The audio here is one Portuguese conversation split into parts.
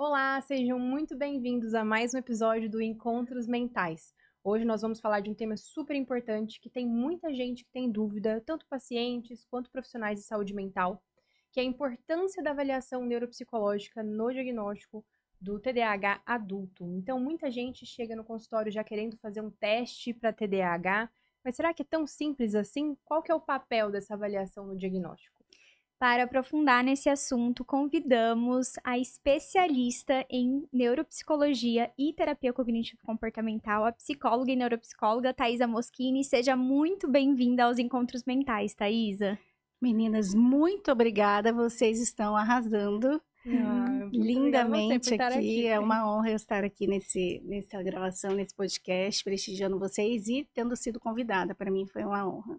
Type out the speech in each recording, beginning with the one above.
Olá, sejam muito bem-vindos a mais um episódio do Encontros Mentais. Hoje nós vamos falar de um tema super importante que tem muita gente que tem dúvida, tanto pacientes quanto profissionais de saúde mental, que é a importância da avaliação neuropsicológica no diagnóstico do TDAH adulto. Então, muita gente chega no consultório já querendo fazer um teste para TDAH, mas será que é tão simples assim? Qual que é o papel dessa avaliação no diagnóstico? Para aprofundar nesse assunto, convidamos a especialista em neuropsicologia e terapia cognitivo-comportamental, a psicóloga e neuropsicóloga Thaisa Moschini. Seja muito bem-vinda aos Encontros Mentais, Thaisa. Meninas, muito obrigada, vocês estão arrasando Muito obrigada a você por lindamente estar aqui. aqui. É uma honra eu estar aqui nessa gravação, nesse podcast, prestigiando vocês e tendo sido convidada. Para mim foi uma honra.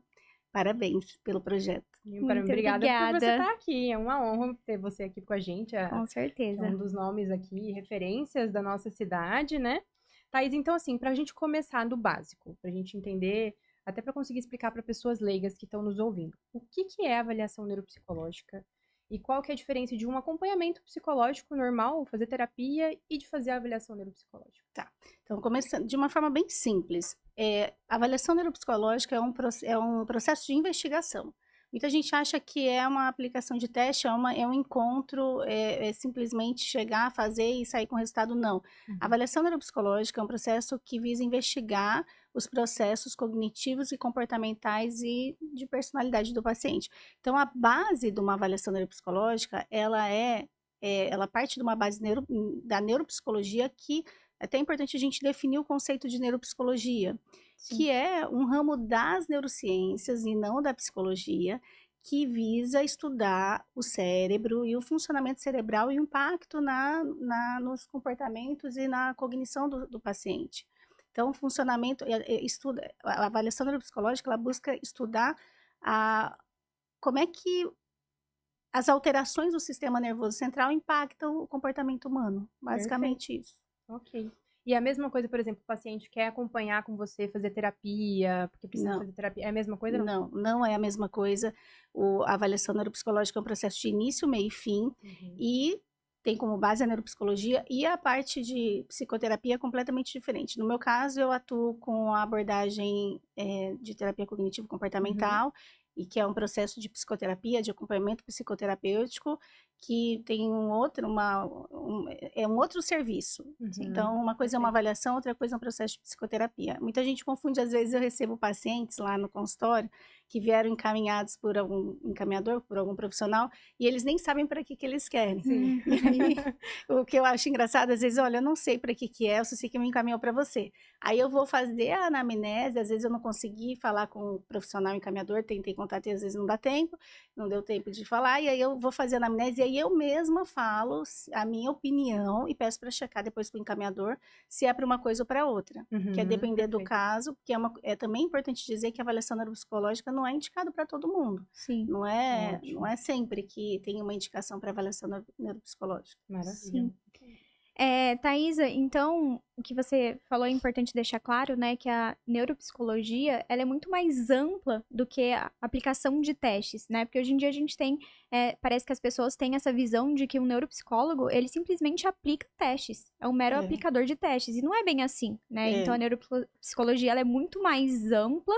Parabéns pelo projeto. Muito Obrigada por você obrigada. estar aqui. É uma honra ter você aqui com a gente. Com Que é certeza. um dos nomes aqui, referências da nossa cidade, né? Thaís, então assim, para a gente começar do básico, para a gente entender, até para conseguir explicar para pessoas leigas que estão nos ouvindo, o que é avaliação neuropsicológica e qual que é a diferença de um acompanhamento psicológico normal, fazer terapia, e de fazer a avaliação neuropsicológica? Então, começando de uma forma bem simples, a avaliação neuropsicológica é um processo de investigação. Muita gente acha que é uma aplicação de teste, é um encontro, é simplesmente chegar, fazer e sair com o resultado. Não. A avaliação neuropsicológica é um processo que visa investigar os processos cognitivos e comportamentais e de personalidade do paciente. Então, a base de uma avaliação neuropsicológica, ela parte de uma base da neuropsicologia que é até importante a gente definir o conceito de neuropsicologia, Sim. que é um ramo das neurociências e não da psicologia, que visa estudar o cérebro e o funcionamento cerebral e o impacto nos comportamentos e na cognição do paciente. Então, o funcionamento, a avaliação neuropsicológica, ela busca estudar como é que as alterações do sistema nervoso central impactam o comportamento humano. Basicamente isso. Ok. E a mesma coisa, por exemplo, o paciente quer acompanhar com você, fazer terapia, porque precisa Não. fazer terapia. É a mesma coisa, não? Não é a mesma coisa. A avaliação neuropsicológica é um processo de início, meio e fim, e tem como base a neuropsicologia, e a parte de psicoterapia é completamente diferente. No meu caso, eu atuo com a abordagem de terapia cognitivo-comportamental, e que é um processo de psicoterapia, de acompanhamento psicoterapêutico, que tem um outro serviço. Então, uma coisa é uma avaliação, outra coisa é um processo de psicoterapia. Muita gente confunde, às vezes eu recebo pacientes lá no consultório que vieram encaminhados por algum encaminhador, por algum profissional, e eles nem sabem para que eles querem. Sim. E aí, o que eu acho engraçado, às vezes, olha, eu não sei para que é, eu só sei que me encaminhou para você. Aí eu vou fazer a anamnese, às vezes eu não consegui falar com o profissional encaminhador, tentei contato e às vezes não dá tempo, não deu tempo de falar, e aí eu vou fazer a anamnese, e aí eu mesma falo a minha opinião e peço para checar depois para o encaminhador se é para uma coisa ou para outra, que é depender do caso, porque é também importante dizer que a avaliação neuropsicológica não é indicada para todo mundo. Sim. Não é sempre que tem uma indicação para avaliação neuropsicológica. Maravilha. Sim. Thaisa, então, o que você falou é importante deixar claro, né, que a neuropsicologia, ela é muito mais ampla do que a aplicação de testes, né, porque hoje em dia a gente tem, parece que as pessoas têm essa visão de que um neuropsicólogo, ele simplesmente aplica testes, é um mero aplicador de testes, e não é bem assim, né, então a neuropsicologia, ela é muito mais ampla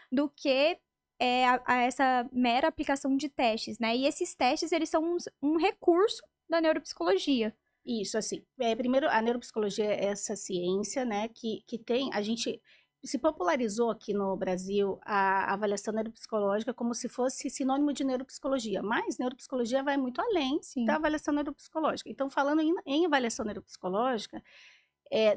do que essa mera aplicação de testes, né, e esses testes, eles são um recurso da neuropsicologia. Isso, assim, primeiro, a neuropsicologia é essa ciência, né, que a gente se popularizou aqui no Brasil a avaliação neuropsicológica como se fosse sinônimo de neuropsicologia, mas neuropsicologia vai muito além da avaliação neuropsicológica. Então, falando em avaliação neuropsicológica,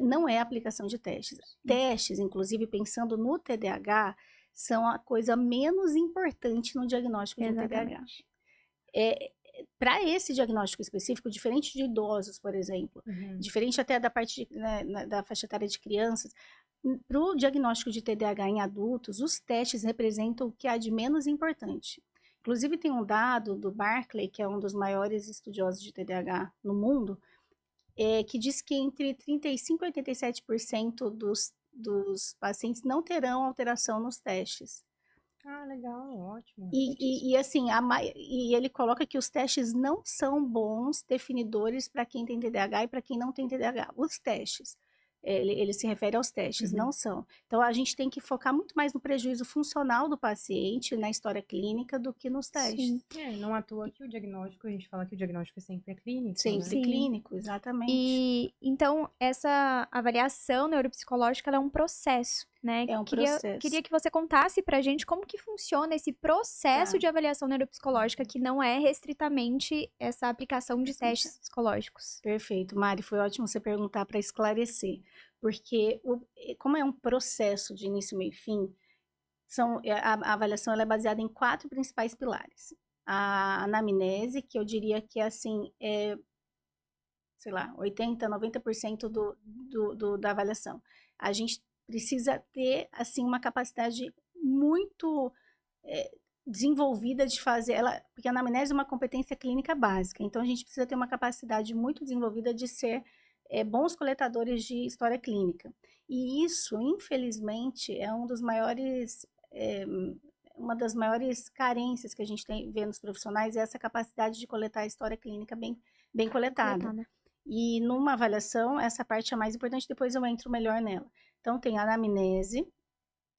não é aplicação de testes. Testes, inclusive, pensando no TDAH, são a coisa menos importante no diagnóstico de um TDAH. Para esse diagnóstico específico, diferente de idosos, por exemplo, diferente até da parte da faixa etária de crianças, para o diagnóstico de TDAH em adultos, os testes representam o que há de menos importante. Inclusive, tem um dado do Barkley, que é um dos maiores estudiosos de TDAH no mundo, que diz que entre 35% e 87% dos pacientes não terão alteração nos testes. Ah, legal, ótimo. E assim, e ele coloca que os testes não são bons definidores para quem tem TDAH e para quem não tem TDAH. Os testes, ele se refere aos testes, não Uhum. são. Então, a gente tem que focar muito mais no prejuízo funcional do paciente, na história clínica, do que nos testes. Sim, Não à toa que o diagnóstico, a gente fala que o diagnóstico sempre é clínico, né? Sempre sim. clínico, exatamente. E então essa avaliação neuropsicológica ela é um processo, né? É um Queria processo. que você contasse pra gente como que funciona esse processo Tá. de avaliação neuropsicológica, que não é restritamente essa aplicação de testes psicológicos. Perfeito, Mari, foi ótimo você perguntar para esclarecer, porque como é um processo de início, meio e fim, a avaliação ela é baseada em 4 principais pilares. A anamnese, que eu diria que é assim, sei lá, 80, 90% da avaliação. A gente precisa ter, assim, uma capacidade muito desenvolvida de fazer ela, porque a anamnese é uma competência clínica básica, então a gente precisa ter uma capacidade muito desenvolvida de ser bons coletadores de história clínica. E isso, infelizmente, é uma das maiores carências que a gente vê nos profissionais, é essa capacidade de coletar a história clínica bem coletada. E numa avaliação, essa parte é a mais importante, depois eu entro melhor nela. Então, tem a anamnese,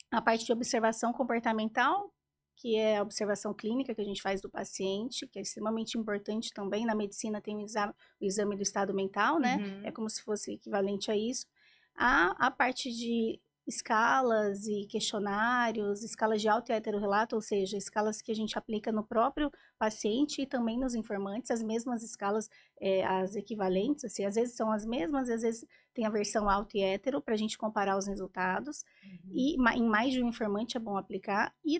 a parte de observação comportamental, que é a observação clínica que a gente faz do paciente, que é extremamente importante também. Na medicina tem o exame do estado mental, né? Uhum. É como se fosse equivalente a isso. A parte de escalas e questionários, escalas de auto e heterorrelato, ou seja, escalas que a gente aplica no próprio paciente e também nos informantes, as mesmas escalas, as equivalentes, assim, às vezes são as mesmas, às vezes tem a versão auto e hetero para a gente comparar os resultados. E em mais de um informante é bom aplicar, e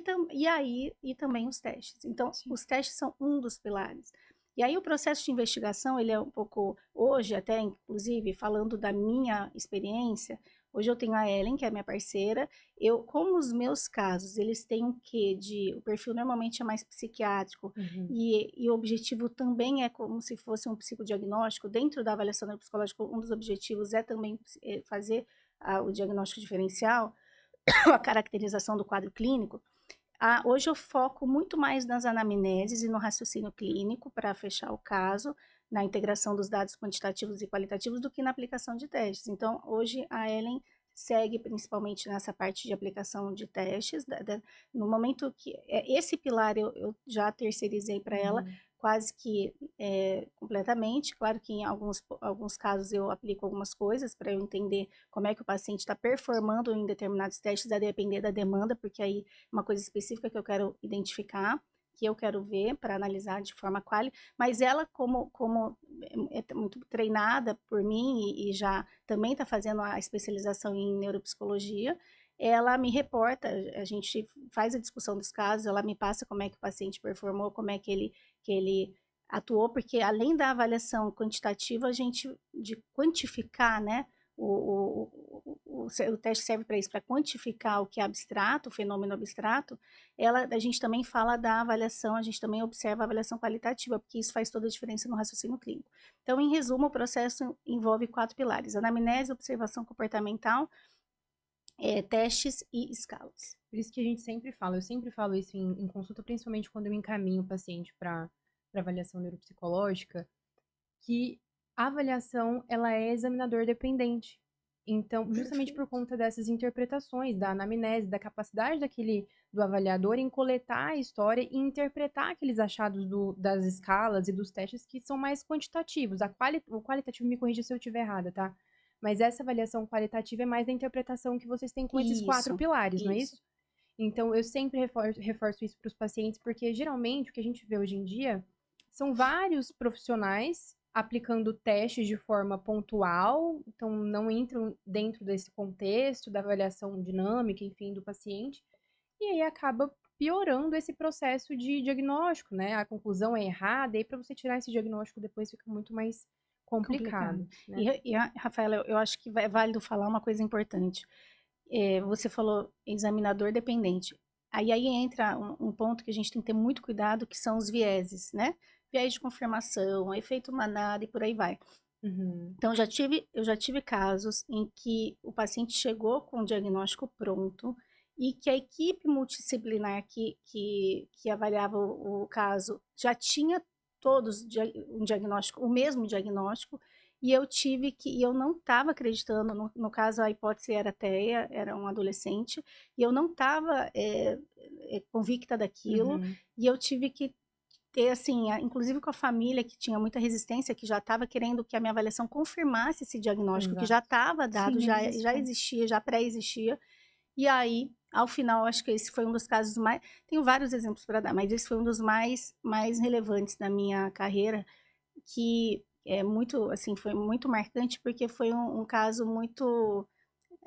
também os testes. Então, Sim. os testes são um dos pilares. E aí o processo de investigação, ele é um pouco, hoje até, inclusive, falando da minha experiência, hoje eu tenho a Ellen, que é a minha parceira, como os meus casos, eles têm um quê o perfil normalmente é mais psiquiátrico, e o objetivo também é como se fosse um psicodiagnóstico, dentro da avaliação neuropsicológica, um dos objetivos é também fazer o diagnóstico diferencial, a caracterização do quadro clínico. Hoje eu foco muito mais nas anamneses e no raciocínio clínico para fechar o caso, na integração dos dados quantitativos e qualitativos, do que na aplicação de testes. Então, hoje a Ellen segue principalmente nessa parte de aplicação de testes. No momento que esse pilar eu já terceirizei para ela, quase que completamente. Claro que em alguns casos eu aplico algumas coisas para eu entender como é que o paciente está performando em determinados testes, a depender da demanda, porque aí é uma coisa específica que eu quero identificar, que eu quero ver para analisar de forma quali, mas ela, como é muito treinada por mim e já também está fazendo a especialização em neuropsicologia, ela me reporta, a gente faz a discussão dos casos, ela me passa como é que o paciente performou, como é que ele atuou, porque além da avaliação quantitativa, a gente, de quantificar, né, o teste serve para isso, para quantificar o que é abstrato, o fenômeno abstrato, a gente também fala da avaliação, a gente também observa a avaliação qualitativa, porque isso faz toda a diferença no raciocínio clínico. Então, em resumo, o processo envolve 4 pilares: anamnese, observação comportamental, testes e escalas. Por isso que a gente sempre fala, eu sempre falo isso em consulta, principalmente quando eu encaminho o paciente para avaliação neuropsicológica, que a avaliação, ela é examinador dependente. Então, justamente por conta dessas interpretações, da anamnese, da capacidade do avaliador em coletar a história e interpretar aqueles achados das escalas e dos testes que são mais quantitativos. O qualitativo, me corrija se eu estiver errada, tá? Mas essa avaliação qualitativa é mais da interpretação que vocês têm com esses 4 pilares, não é isso? Então, eu sempre reforço isso para os pacientes, porque geralmente o que a gente vê hoje em dia são vários profissionais aplicando testes de forma pontual, então não entram dentro desse contexto da avaliação dinâmica, enfim, do paciente, e aí acaba piorando esse processo de diagnóstico, né? A conclusão é errada, e aí para você tirar esse diagnóstico depois fica muito mais complicado. Né? Rafaela, eu acho que é válido falar uma coisa importante. Você falou examinador dependente. Aí entra um ponto que a gente tem que ter muito cuidado, que são os vieses, né? Viés de confirmação, efeito manada e por aí vai. Então, eu já tive casos em que o paciente chegou com o diagnóstico pronto e que a equipe multidisciplinar que avaliava o caso já tinha todos um diagnóstico, o mesmo diagnóstico, e eu não estava acreditando, no caso a hipótese era TEA, era um adolescente, e eu não estava convicta daquilo, e eu tive que ter, assim, inclusive com a família que tinha muita resistência, que já estava querendo que a minha avaliação confirmasse esse diagnóstico, que já estava dado, Sim, já existia, já pré-existia, e aí, ao final, acho que esse foi um dos casos mais... Tenho vários exemplos para dar, mas esse foi um dos mais relevantes da minha carreira, que é muito, assim, foi muito marcante, porque foi um caso muito,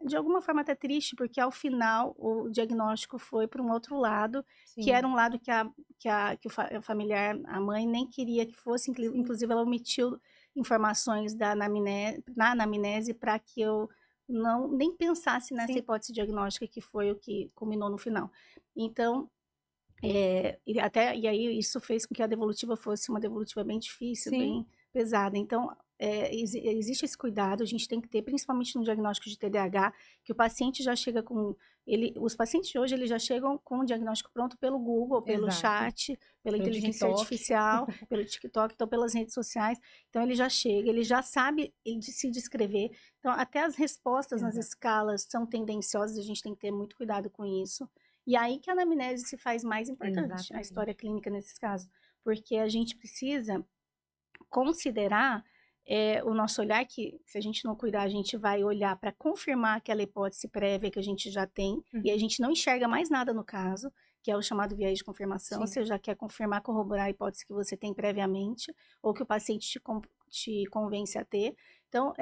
de alguma forma até triste, porque ao final o diagnóstico foi para um outro lado, que era um lado que o familiar, a mãe, nem queria que fosse, inclusive ela omitiu informações na anamnese para que eu nem pensasse nessa hipótese diagnóstica, que foi o que culminou no final. Então, e aí isso fez com que a devolutiva fosse uma devolutiva bem difícil, bem pesada. Então, existe esse cuidado, a gente tem que ter, principalmente no diagnóstico de TDAH, que o paciente já chega com... Os pacientes de hoje, eles já chegam com o diagnóstico pronto pelo Google, pelo chat, pela inteligência artificial, pelo TikTok, então pelas redes sociais. Então, ele já chega, ele já sabe se descrever. Então, até as respostas nas escalas são tendenciosas, a gente tem que ter muito cuidado com isso. E aí que a anamnese se faz mais importante, a história clínica nesses casos. Porque a gente precisa considerar o nosso olhar, que se a gente não cuidar, a gente vai olhar para confirmar aquela hipótese prévia que a gente já tem, e a gente não enxerga mais nada no caso, que é o chamado viés de confirmação. Você já quer confirmar, corroborar a hipótese que você tem previamente, ou que o paciente te convence a ter. Então,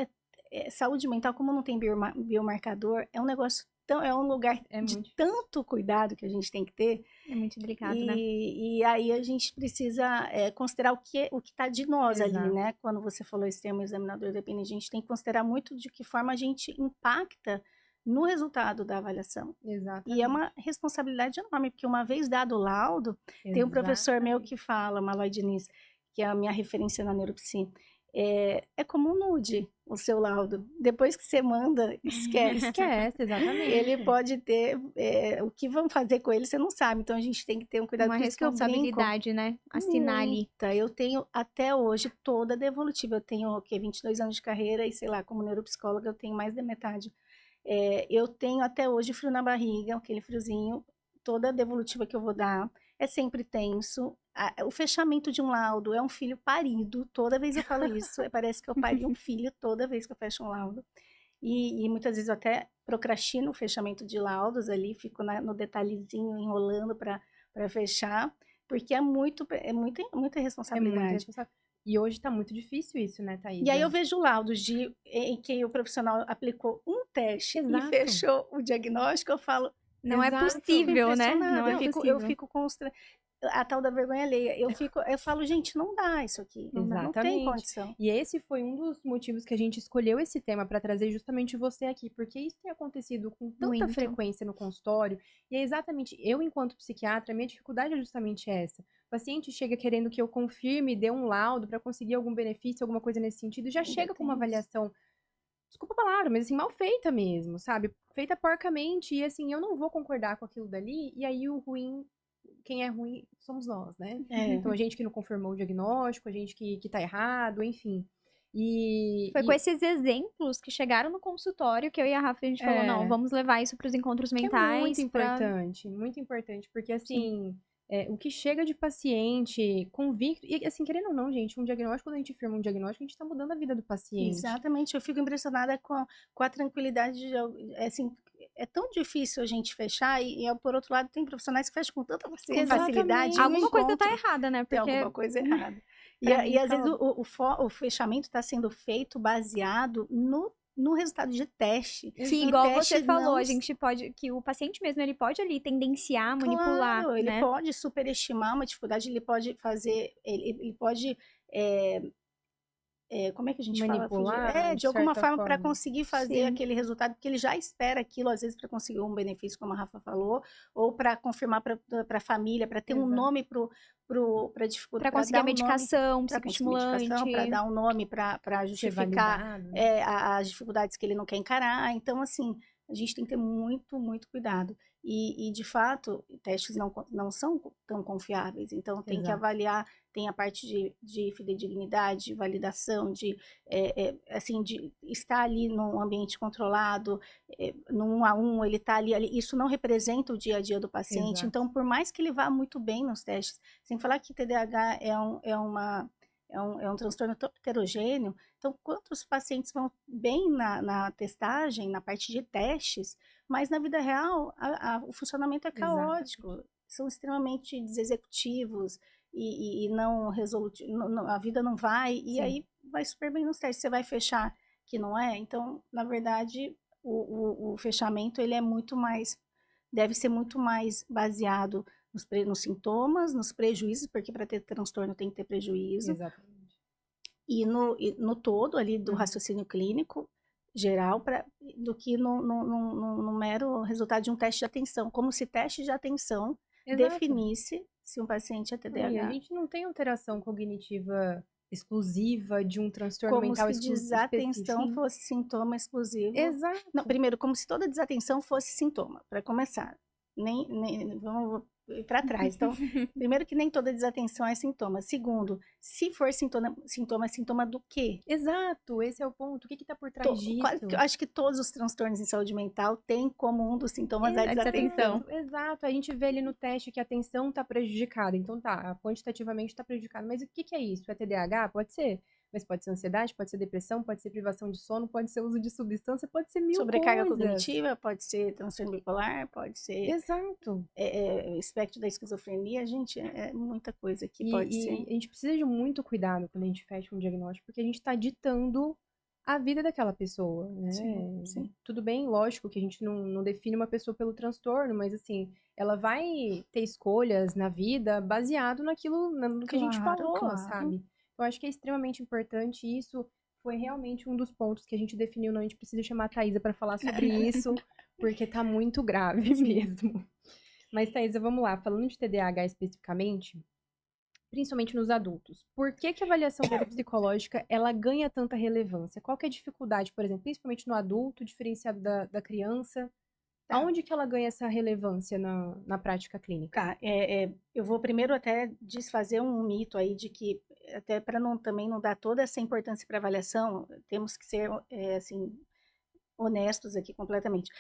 saúde mental, como não tem biomarcador, é um negócio é um lugar de tanto cuidado que a gente tem que ter. É muito delicado, né? E aí a gente precisa considerar o que está de nós ali, né? Quando você falou esse termo examinador dependente, a gente tem que considerar muito de que forma a gente impacta no resultado da avaliação. E é uma responsabilidade enorme, porque uma vez dado o laudo, tem um professor meu que fala, Malloy Diniz, que é a minha referência na neuropsi, é como um nude o seu laudo. Depois que você manda, esquece. Esquece, exatamente. Ele pode ter... o que vão fazer com ele, você não sabe. Então, a gente tem que ter um cuidado. Uma responsabilidade, né? Assinar ali. Eu tenho, até hoje, toda devolutiva. Eu tenho, 22 anos de carreira e, sei lá, como neuropsicóloga, eu tenho mais da metade. Eu tenho, até hoje, frio na barriga, aquele friozinho. Toda devolutiva que eu vou dar é sempre tenso. O fechamento de um laudo é um filho parido, toda vez eu falo isso, parece que eu pari um filho toda vez que eu fecho um laudo, e muitas vezes eu até procrastino o fechamento de laudos ali, fico no detalhezinho, enrolando para fechar, porque é muita responsabilidade. E hoje tá muito difícil isso, né, Thaís? E aí eu vejo laudos em que o profissional aplicou um teste e fechou o diagnóstico, eu falo, não é possível, né? Não é possível. Eu fico a tal da vergonha alheia. Eu falo, gente, não dá isso aqui. Não tem condição. E esse foi um dos motivos que a gente escolheu esse tema para trazer justamente você aqui, porque isso tem acontecido com tanta frequência no consultório, e é exatamente, eu enquanto psiquiatra, minha dificuldade é justamente essa. O paciente chega querendo que eu confirme, dê um laudo para conseguir algum benefício, alguma coisa nesse sentido, já chega com uma avaliação, desculpa a palavra, mas assim, mal feita mesmo, sabe? Feita porcamente, e assim, eu não vou concordar com aquilo dali, e aí o ruim... Quem é ruim somos nós, né? Então, a gente que não confirmou o diagnóstico, a gente que tá errado, enfim. Foi com esses exemplos que chegaram no consultório que eu e a Rafa, a gente falou, não, vamos levar isso para os encontros mentais. Muito importante, porque assim... o que chega de paciente convicto, e assim, querendo ou não, gente, um diagnóstico, quando a gente firma um diagnóstico, a gente tá mudando a vida do paciente. Exatamente, eu fico impressionada com a tranquilidade assim, é tão difícil a gente fechar, e por outro lado, tem profissionais que fecham com tanta facilidade. Alguma coisa tá errada, né? Porque... Tem alguma coisa errada. E às vezes o fechamento está sendo feito baseado no resultado de teste. Sim, igual você falou, a gente pode, que o paciente mesmo, ele pode ali tendenciar, manipular, ele né? pode superestimar uma dificuldade, ele pode fazer, ele pode... como é que a gente manipular, fala? De alguma forma para conseguir fazer aquele resultado, porque ele já espera aquilo, às vezes, para conseguir um benefício, como a Rafa falou, ou para confirmar para a família, para ter um nome para dificuldade. Para conseguir a medicação, psicoestimulante. Para dar um nome para justificar as dificuldades que ele não quer encarar. Então, assim, a gente tem que ter muito, muito cuidado. de fato, testes não são tão confiáveis. Então, tem que Exato. avaliar, tem a parte de fidedignidade, de validação, assim, de estar ali num ambiente controlado, no 1 a 1, ele está ali. Isso não representa o dia a dia do paciente. Exato. Então, por mais que ele vá muito bem nos testes, sem falar que TDAH é um transtorno tão heterogêneo, então quantos pacientes vão bem na testagem, na parte de testes, mas na vida real o funcionamento é caótico, são extremamente desexecutivos e não resolutivos, a vida não vai, e Sim. aí vai super bem nos testes, você vai fechar que não é, então na verdade o fechamento ele é muito mais, deve ser muito mais baseado nos sintomas, nos prejuízos, porque para ter transtorno tem que ter prejuízo, Exatamente. e no todo ali do raciocínio clínico geral, do que no mero resultado de um teste de atenção, como se teste de atenção definisse se um paciente é E TDAH. a gente não tem alteração cognitiva exclusiva de um transtorno Como mental se desatenção específico. fosse sintoma exclusivo. Exato. Não, primeiro, como se toda desatenção fosse sintoma, para começar. Vamos ir para trás. Então, primeiro que nem toda desatenção é sintoma. Segundo, se for sintoma é sintoma do quê? Exato, esse é o ponto. O que está por trás disso? Acho que todos os transtornos em saúde mental têm como um dos sintomas a desatenção. Exato, a gente vê ali no teste que a atenção está prejudicada. Então tá, quantitativamente está prejudicada. Mas o que é isso? É TDAH? Pode ser. Mas pode ser ansiedade, pode ser depressão, pode ser privação de sono, pode ser uso de substância, pode ser mil Sobrecarga coisas. cognitiva, pode ser transtorno bipolar, pode ser... Exato. Espectro da esquizofrenia, gente, é muita coisa que pode ser. E a gente precisa de muito cuidado quando a gente fecha um diagnóstico, porque a gente está ditando a vida daquela pessoa, né? Sim. Tudo bem, lógico que a gente não define uma pessoa pelo transtorno, mas assim, ela vai ter escolhas na vida baseado naquilo que a gente falou, sabe? Eu acho que é extremamente importante e isso foi realmente um dos pontos que a gente definiu. Não, a gente precisa chamar a Thaisa para falar sobre isso, porque tá muito grave mesmo. Mas, Thaisa, vamos lá. Falando de TDAH especificamente, principalmente nos adultos, por que a avaliação neuropsicológica ela ganha tanta relevância? Qual que é a dificuldade, por exemplo, principalmente no adulto, diferenciado da criança? Tá. Aonde que ela ganha essa relevância na prática clínica? Tá, eu vou primeiro até desfazer um mito aí de que, até para também não dar toda essa importância para avaliação, temos que ser, assim, honestos aqui completamente.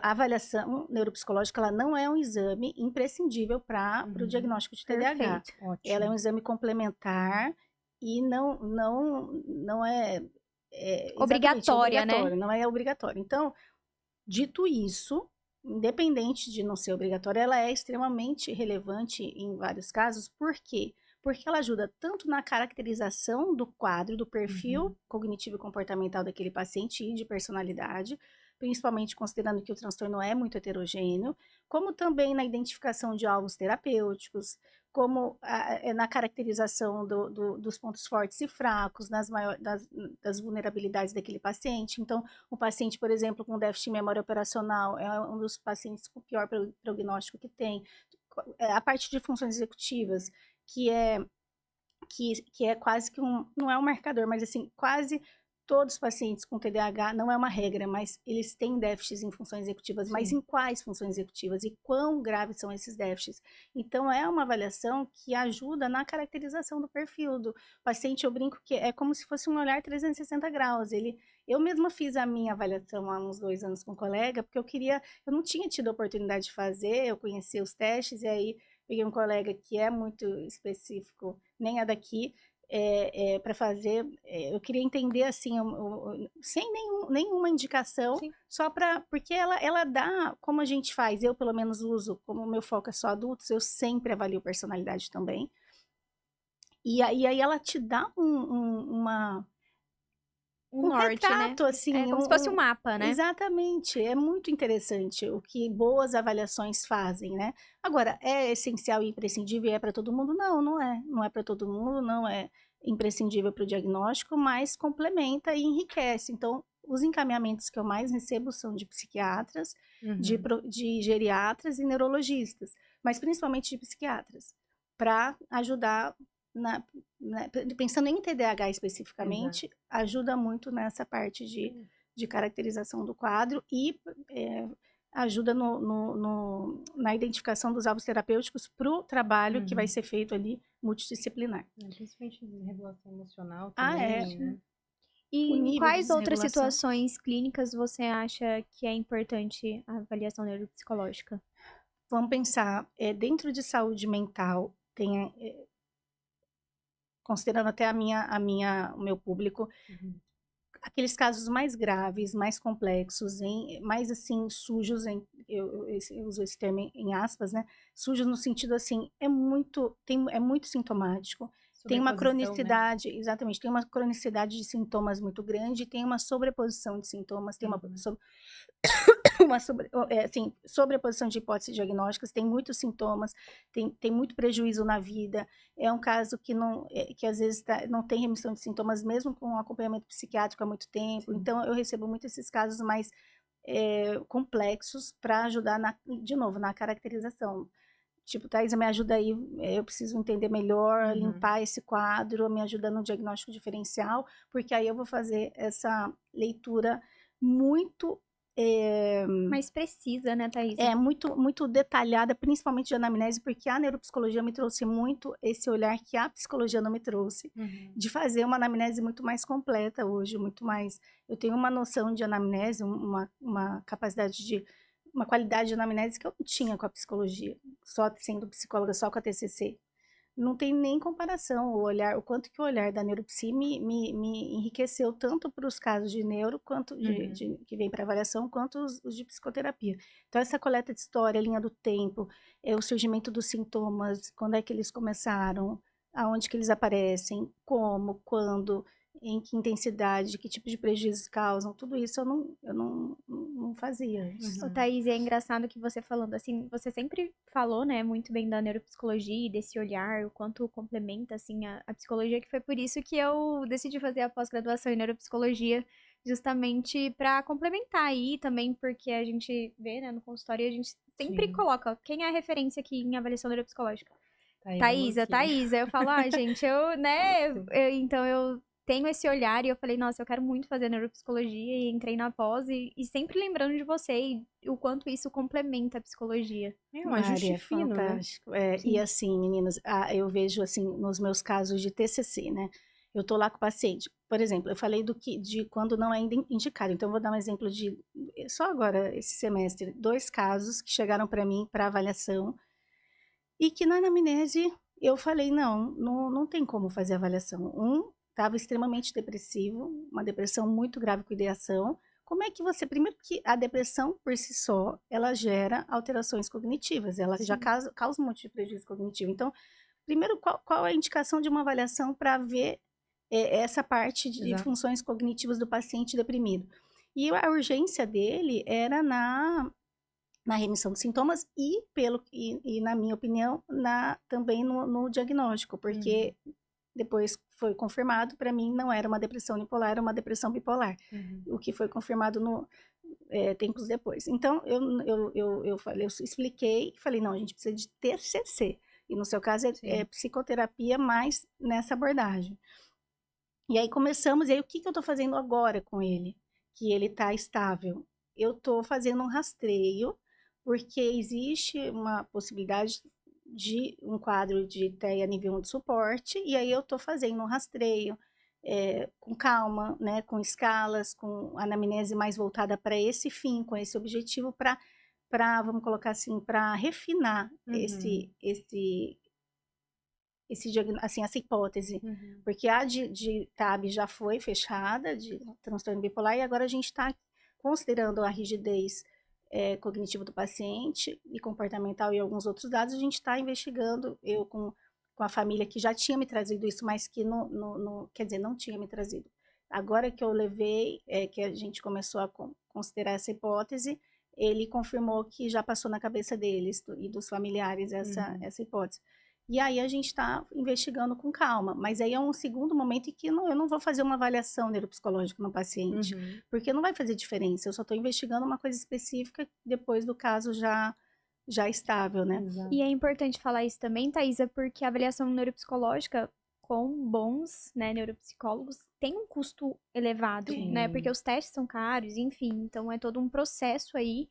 A avaliação neuropsicológica ela não é um exame imprescindível para o diagnóstico de TDAH. Perfeito, ela é um exame complementar e não é obrigatória, né? Não é obrigatória. Então, dito isso, independente de não ser obrigatória, ela é extremamente relevante em vários casos. Por quê? Porque ela ajuda tanto na caracterização do quadro, do perfil cognitivo e comportamental daquele paciente e de personalidade, principalmente considerando que o transtorno é muito heterogêneo, como também na identificação de alvos terapêuticos, como na caracterização dos pontos fortes e fracos, das vulnerabilidades daquele paciente. Então, um paciente, por exemplo, com déficit de memória operacional é um dos pacientes com pior prognóstico que tem. A parte de funções executivas, que é quase que não é um marcador, mas assim, quase todos os pacientes com TDAH, não é uma regra, mas eles têm déficits em funções executivas. Sim. Mas em quais funções executivas e quão graves são esses déficits? Então, é uma avaliação que ajuda na caracterização do perfil do paciente. Eu brinco que é como se fosse um olhar 360 graus. Eu mesma fiz a minha avaliação há uns 2 anos com um colega, porque eu não tinha tido a oportunidade de fazer, eu conhecia os testes, e aí peguei um colega que é muito específico, nem é daqui, para fazer, eu queria entender assim, sem nenhuma indicação, sim, só porque ela dá, como a gente faz, eu pelo menos uso, como o meu foco é só adultos, eu sempre avalio personalidade também, e aí ela te dá um norte, retrato, né? Assim, como se fosse um mapa, né? Exatamente, é muito interessante o que boas avaliações fazem, né? Agora, é essencial e imprescindível e é para todo mundo? Não é. Não é para todo mundo, não é imprescindível para o diagnóstico, mas complementa e enriquece. Então, os encaminhamentos que eu mais recebo são de psiquiatras, de geriatras e neurologistas, mas principalmente de psiquiatras, para ajudar pensando em TDAH especificamente, ajuda muito nessa parte de caracterização do quadro e ajuda na identificação dos alvos terapêuticos para o trabalho que vai ser feito ali multidisciplinar. Principalmente de regulação emocional Ah, também, né? E O em nível de quais outras desregulação. situações clínicas você acha que é importante a avaliação neuropsicológica? Vamos pensar, dentro de saúde mental, tem, considerando até o meu público, aqueles casos mais graves, mais complexos, mais assim, sujos, eu uso esse termo em aspas, né? Sujos no sentido assim, é muito sintomático, tem uma Sobreposição, né? cronicidade, exatamente, tem uma cronicidade de sintomas muito grande, tem uma sobreposição de sintomas, tem assim, sobreposição de hipóteses diagnósticas, tem muitos sintomas, tem muito prejuízo na vida. É um caso que às vezes não tem remissão de sintomas, mesmo com acompanhamento psiquiátrico há muito tempo. Então, eu recebo muito esses casos mais complexos para ajudar, de novo, na caracterização. Tipo, Thaisa, me ajuda aí, eu preciso entender melhor, limpar esse quadro, me ajuda no diagnóstico diferencial, porque aí eu vou fazer essa leitura muito Mais precisa, né, Thaís? muito detalhada, principalmente de anamnese, porque a neuropsicologia me trouxe muito esse olhar que a psicologia não me trouxe, de fazer uma anamnese muito mais completa hoje, muito mais... Eu tenho uma noção de anamnese, uma capacidade uma qualidade de anamnese que eu não tinha com a psicologia, só sendo psicóloga, só com a TCC. Não tem nem comparação o quanto que o olhar da neuropsi me enriqueceu tanto para os casos de neuro, quanto que vem para avaliação, quanto os de psicoterapia. Então, essa coleta de história, a linha do tempo, o surgimento dos sintomas, quando é que eles começaram, aonde que eles aparecem, como, quando, em que intensidade, que tipo de prejuízos causam, tudo isso eu não fazia antes. Ô, Thaís, é engraçado que você falando assim, você sempre falou, né, muito bem da neuropsicologia e desse olhar, o quanto complementa, assim, a psicologia, que foi por isso que eu decidi fazer a pós-graduação em neuropsicologia, justamente para complementar aí também, porque a gente vê, né, no consultório, a gente sempre coloca quem é a referência aqui em avaliação neuropsicológica. Thaísa, eu falo, gente, então eu tenho esse olhar e eu falei, nossa, eu quero muito fazer neuropsicologia e entrei na pós e sempre lembrando de você e o quanto isso complementa a psicologia. É um ajuste fino, fantástico. Né? E assim, meninas, eu vejo assim nos meus casos de TCC, né? Eu tô lá com o paciente, por exemplo, eu falei de quando não é indicado. Então, eu vou dar um exemplo só agora, esse semestre, 2 casos que chegaram para mim para avaliação e que na anamnese eu falei, não tem como fazer avaliação. Um estava extremamente depressivo, uma depressão muito grave com ideação. Como é que primeiro que a depressão por si só, ela gera alterações cognitivas, ela já causa um monte de prejuízo cognitivo. Então, primeiro, qual é a indicação de uma avaliação para ver essa parte de funções cognitivas do paciente deprimido? E a urgência dele era na remissão dos sintomas e na minha opinião, também no diagnóstico, porque depois foi confirmado, para mim não era uma depressão unipolar, era uma depressão bipolar, o que foi confirmado tempos depois. Então, eu expliquei e falei, não, a gente precisa de TCC, e no seu caso é psicoterapia mais nessa abordagem. E aí começamos, e aí o que eu estou fazendo agora com ele? Que ele está estável. Eu estou fazendo um rastreio, porque existe uma possibilidade de um quadro de TEA nível 1 de suporte, e aí eu estou fazendo um rastreio com calma, né, com escalas, com anamnese mais voltada para esse fim, com esse objetivo, vamos colocar assim, para refinar assim, essa hipótese, porque a de TAB já foi fechada, de transtorno bipolar, e agora a gente está considerando a rigidez cognitiva do paciente e comportamental e alguns outros dados, a gente está investigando, eu com a família que já tinha me trazido isso, mas que quer dizer, não tinha me trazido. Agora que eu levei, que a gente começou a considerar essa hipótese, ele confirmou que já passou na cabeça deles e dos familiares essa hipótese. E aí a gente está investigando com calma, mas aí é um segundo momento em que eu não vou fazer uma avaliação neuropsicológica no paciente, porque não vai fazer diferença, eu só estou investigando uma coisa específica depois do caso já estável, né? Exato. E é importante falar isso também, Thaisa, porque a avaliação neuropsicológica com bons, né, neuropsicólogos tem um custo elevado, né? Porque os testes são caros, enfim, então é todo um processo aí.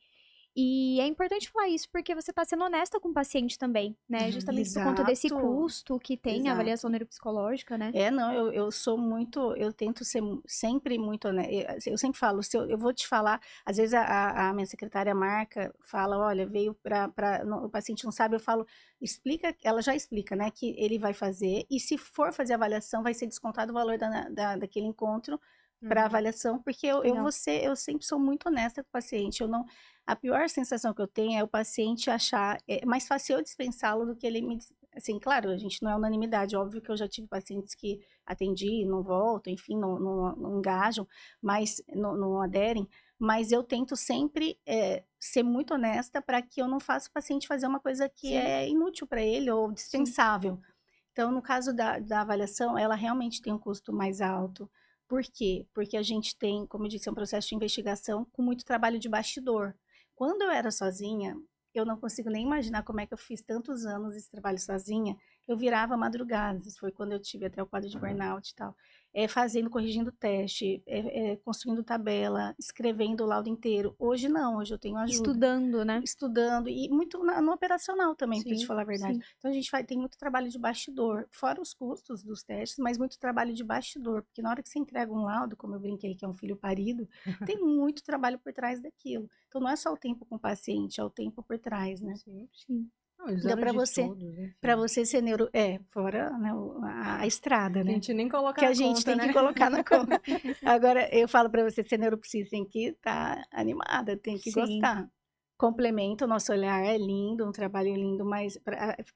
E é importante falar isso porque você está sendo honesta com o paciente também, né? Justamente por conta desse Exato, custo que tem a avaliação exato. neuropsicológica, né? Não, eu sou muito, eu tento ser sempre muito honesta. Eu sempre falo, se eu vou te falar, às vezes a minha secretária marca, fala, olha, veio o paciente não sabe, eu falo, explica, ela já explica, né, que ele vai fazer, e se for fazer avaliação, vai ser descontado o valor daquele encontro para Uhum. avaliação, porque Legal. eu sempre sou muito honesta com o paciente, a pior sensação que eu tenho é o paciente achar, é mais fácil eu dispensá-lo do que ele assim, claro, a gente não é unanimidade, óbvio que eu já tive pacientes que atendi, não voltam, enfim, não engajam, mas não aderem, mas eu tento sempre ser muito honesta para que eu não faça o paciente fazer uma coisa que Sim, é inútil para ele ou sim. dispensável. Então, no caso da avaliação, ela realmente tem um custo mais alto. Por quê? Porque a gente tem, como eu disse, um processo de investigação com muito trabalho de bastidor. Quando eu era sozinha, eu não consigo nem imaginar como é que eu fiz tantos anos esse trabalho sozinha. Eu virava madrugadas, foi quando eu tive até o quadro de burnout e tal. Corrigindo teste, construindo tabela, escrevendo o laudo inteiro. Hoje não, hoje eu tenho ajuda Estudando, né? estudando e muito no operacional também, para te Sim, falar a verdade. Sim. Então a gente tem muito trabalho de bastidor, fora os custos dos testes, mas muito trabalho de bastidor, porque na hora que você entrega um laudo, como eu brinquei que é um filho parido, tem muito trabalho por trás daquilo. Então não é só o tempo com o paciente, é o tempo por trás, né? sim. Sim. Não, os Então anos para de você, estudos, para enfim. você ser fora, né, a estrada, Que a né? gente nem coloca Que a na gente conta, tem que né? colocar na conta. Agora, eu falo para você, ser neuropsicóloga tem que estar animada, tem que Sim. gostar. Complementa, o nosso olhar é lindo, um trabalho lindo, mas,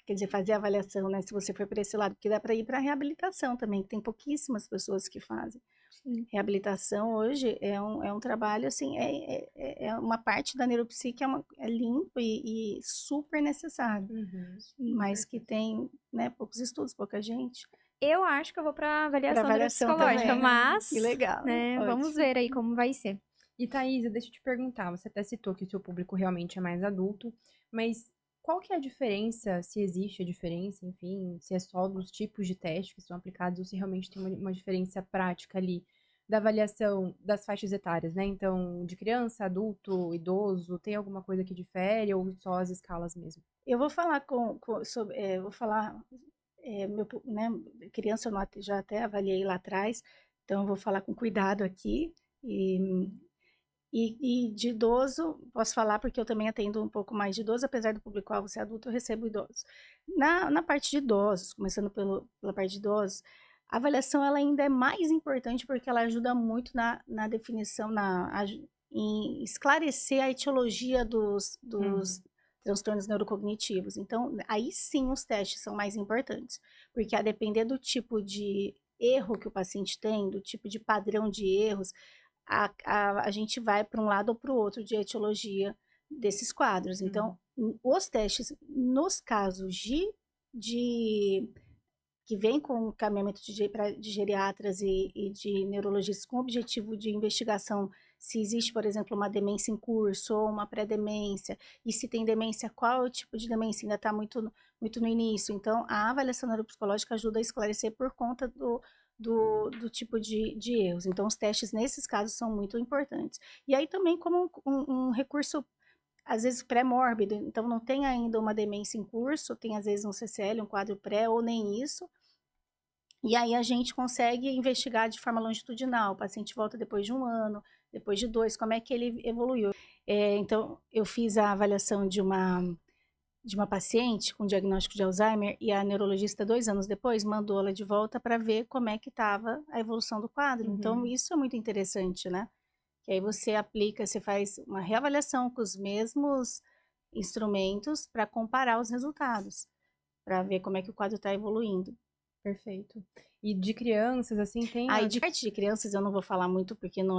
quer dizer, fazer avaliação, né, se você for para esse lado, porque dá para ir para reabilitação também, que tem pouquíssimas pessoas que fazem. Sim. Reabilitação hoje é um trabalho, assim, é uma parte da neuropsi que é limpo e super necessário, Uhum. Sim. mas que tem, né, poucos estudos, pouca gente. Eu acho que eu vou para Para avaliação avaliação neuropsicológica, também. Que mas, legal, né, vamos ótimo. ver aí como vai ser. E Thaisa, deixa eu te perguntar, você até citou que o seu público realmente é mais adulto, mas qual que é a diferença, se existe a diferença, enfim, se é só dos tipos de testes que são aplicados ou se realmente tem uma diferença prática ali da avaliação das faixas etárias, né? Então, de criança, adulto, idoso, tem alguma coisa que difere ou só as escalas mesmo? Eu vou falar sobre, vou falar, né, criança já até avaliei lá atrás, então eu vou falar com cuidado aqui. E, e de idoso, posso falar porque eu também atendo um pouco mais de idoso, apesar do público-alvo ser adulto, eu recebo idosos. Na parte de idosos, começando pela parte de idosos, a avaliação ela ainda é mais importante porque ela ajuda muito na definição, em esclarecer a etiologia dos Uhum. transtornos neurocognitivos. Então, aí sim os testes são mais importantes, porque a depender do tipo de erro que o paciente tem, do tipo de padrão de erros, a gente vai para um lado ou para o outro de etiologia desses quadros. Então, Uhum. os testes, nos casos de que vem com caminhamento de geriatras e de neurologistas com objetivo de investigação se existe, por exemplo, uma demência em curso ou uma pré-demência, e se tem demência, qual é o tipo de demência, ainda está muito no início. Então, a avaliação neuropsicológica ajuda a esclarecer por conta do tipo de erros. Então, os testes nesses casos são muito importantes. E aí também como um recurso às vezes pré-mórbido, então não tem ainda uma demência em curso, tem às vezes um CCL, um quadro pré, ou nem isso, e aí a gente consegue investigar de forma longitudinal. O paciente volta depois de 1 ano, depois de 2, como é que ele evoluiu. Então, eu fiz a avaliação de uma paciente com diagnóstico de Alzheimer e a neurologista 2 anos depois mandou ela de volta para ver como é que estava a evolução do quadro. Então, Uhum. isso é muito interessante, né? Que aí você aplica, você faz uma reavaliação com os mesmos instrumentos para comparar os resultados, para ver como é que o quadro está evoluindo. Perfeito. E de crianças, assim, tem Aí, de parte de crianças, eu não vou falar muito porque não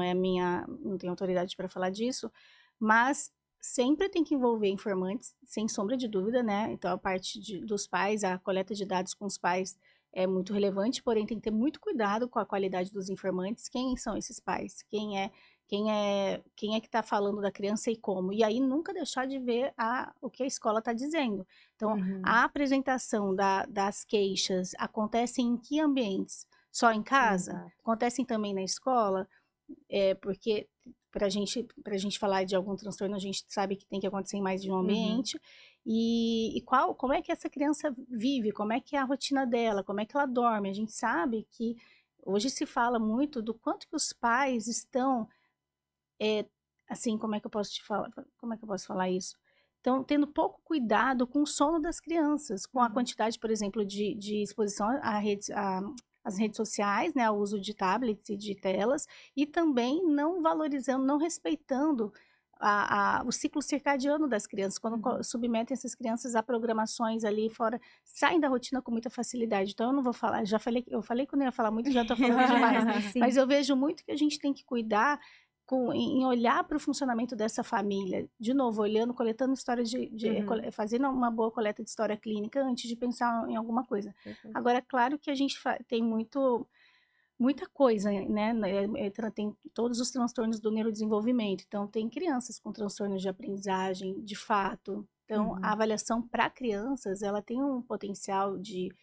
tenho autoridade para falar disso, mas sempre tem que envolver informantes, sem sombra de dúvida, né? Então, a parte dos pais, a coleta de dados com os pais é muito relevante, porém tem que ter muito cuidado com a qualidade dos informantes. Quem são esses pais? Quem é que está falando da criança e como? E aí nunca deixar de ver o que a escola está dizendo. Então, Uhum. a apresentação das queixas acontece em que ambientes? Só em casa? Exato. Acontecem também na escola? Porque para a gente falar de algum transtorno, a gente sabe que tem que acontecer em mais de um Uhum. ambiente. E como é que essa criança vive, como é que é a rotina dela, como é que ela dorme. A gente sabe que hoje se fala muito do quanto que os pais estão, assim, como é que eu posso te falar, como é que eu posso falar isso? Estão tendo pouco cuidado com o sono das crianças, com a Uhum. quantidade, por exemplo, de exposição às redes sociais, né, ao uso de tablets e de telas, e também não valorizando, não respeitando o ciclo circadiano das crianças, quando Uhum. submetem essas crianças a programações ali fora, saem da rotina com muita facilidade. Então, eu não vou falar, eu falei que eu não ia falar muito, já estou falando demais, mas Sim. eu vejo muito que a gente tem que cuidar em olhar para o funcionamento dessa família, de novo, olhando, coletando histórias Uhum. fazendo uma boa coleta de história clínica antes de pensar em alguma coisa. Perfeito. Agora, é claro que a gente tem muita coisa, né? Tem todos os transtornos do neurodesenvolvimento. Então, tem crianças com transtornos de aprendizagem, de fato. Então, a Uhum. avaliação para crianças, ela tem um potencial de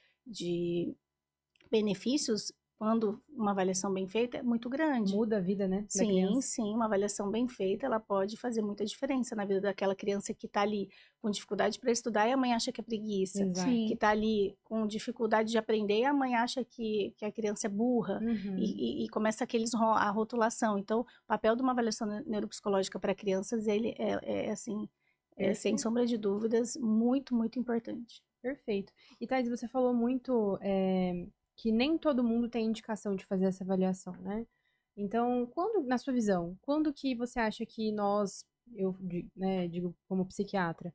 benefícios, quando uma avaliação bem feita, é muito grande. Muda a vida, né, da Sim, criança. sim, uma avaliação bem feita, ela pode fazer muita diferença na vida daquela criança que está ali com dificuldade para estudar e a mãe acha que é preguiça, Exato. que Sim. está ali com dificuldade de aprender e a mãe acha que a criança é burra, Uhum. e começa a rotulação. Então, o papel de uma avaliação neuropsicológica para crianças, ele assim, sem Perfeito. sombra de dúvidas, muito, muito importante. Perfeito. E Thais, você falou muito que nem todo mundo tem indicação de fazer essa avaliação, né? Então, quando, na sua visão, quando que você acha que nós, né, digo como psiquiatra,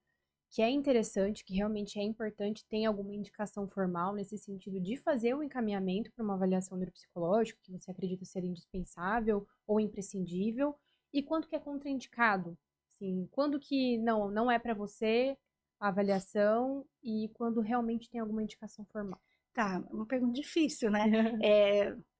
que é interessante, que realmente é importante, tem alguma indicação formal nesse sentido de fazer o encaminhamento para uma avaliação neuropsicológica, que você acredita ser indispensável ou imprescindível, e quando que é contraindicado? Assim, quando que não é para você a avaliação e quando realmente tem alguma indicação formal? Tá, uma pergunta difícil, né?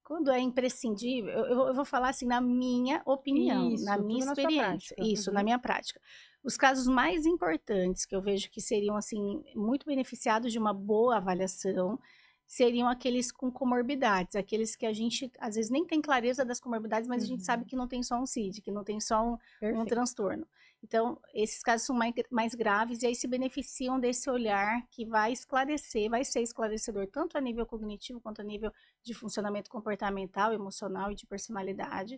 Quando é imprescindível, eu vou falar assim, na minha opinião, na Isso, minha tudo na sua experiência, prática. isso, na Uhum. minha prática. Os casos mais importantes que eu vejo que seriam, assim, muito beneficiados de uma boa avaliação, seriam aqueles com comorbidades, aqueles que a gente, às vezes, nem tem clareza das comorbidades, mas a gente sabe Uhum. que não tem só um CID, que não tem só um Perfeito. transtorno. Então, esses casos são mais graves e aí se beneficiam desse olhar que vai esclarecer, vai ser esclarecedor tanto a nível cognitivo quanto a nível de funcionamento comportamental, emocional e de personalidade.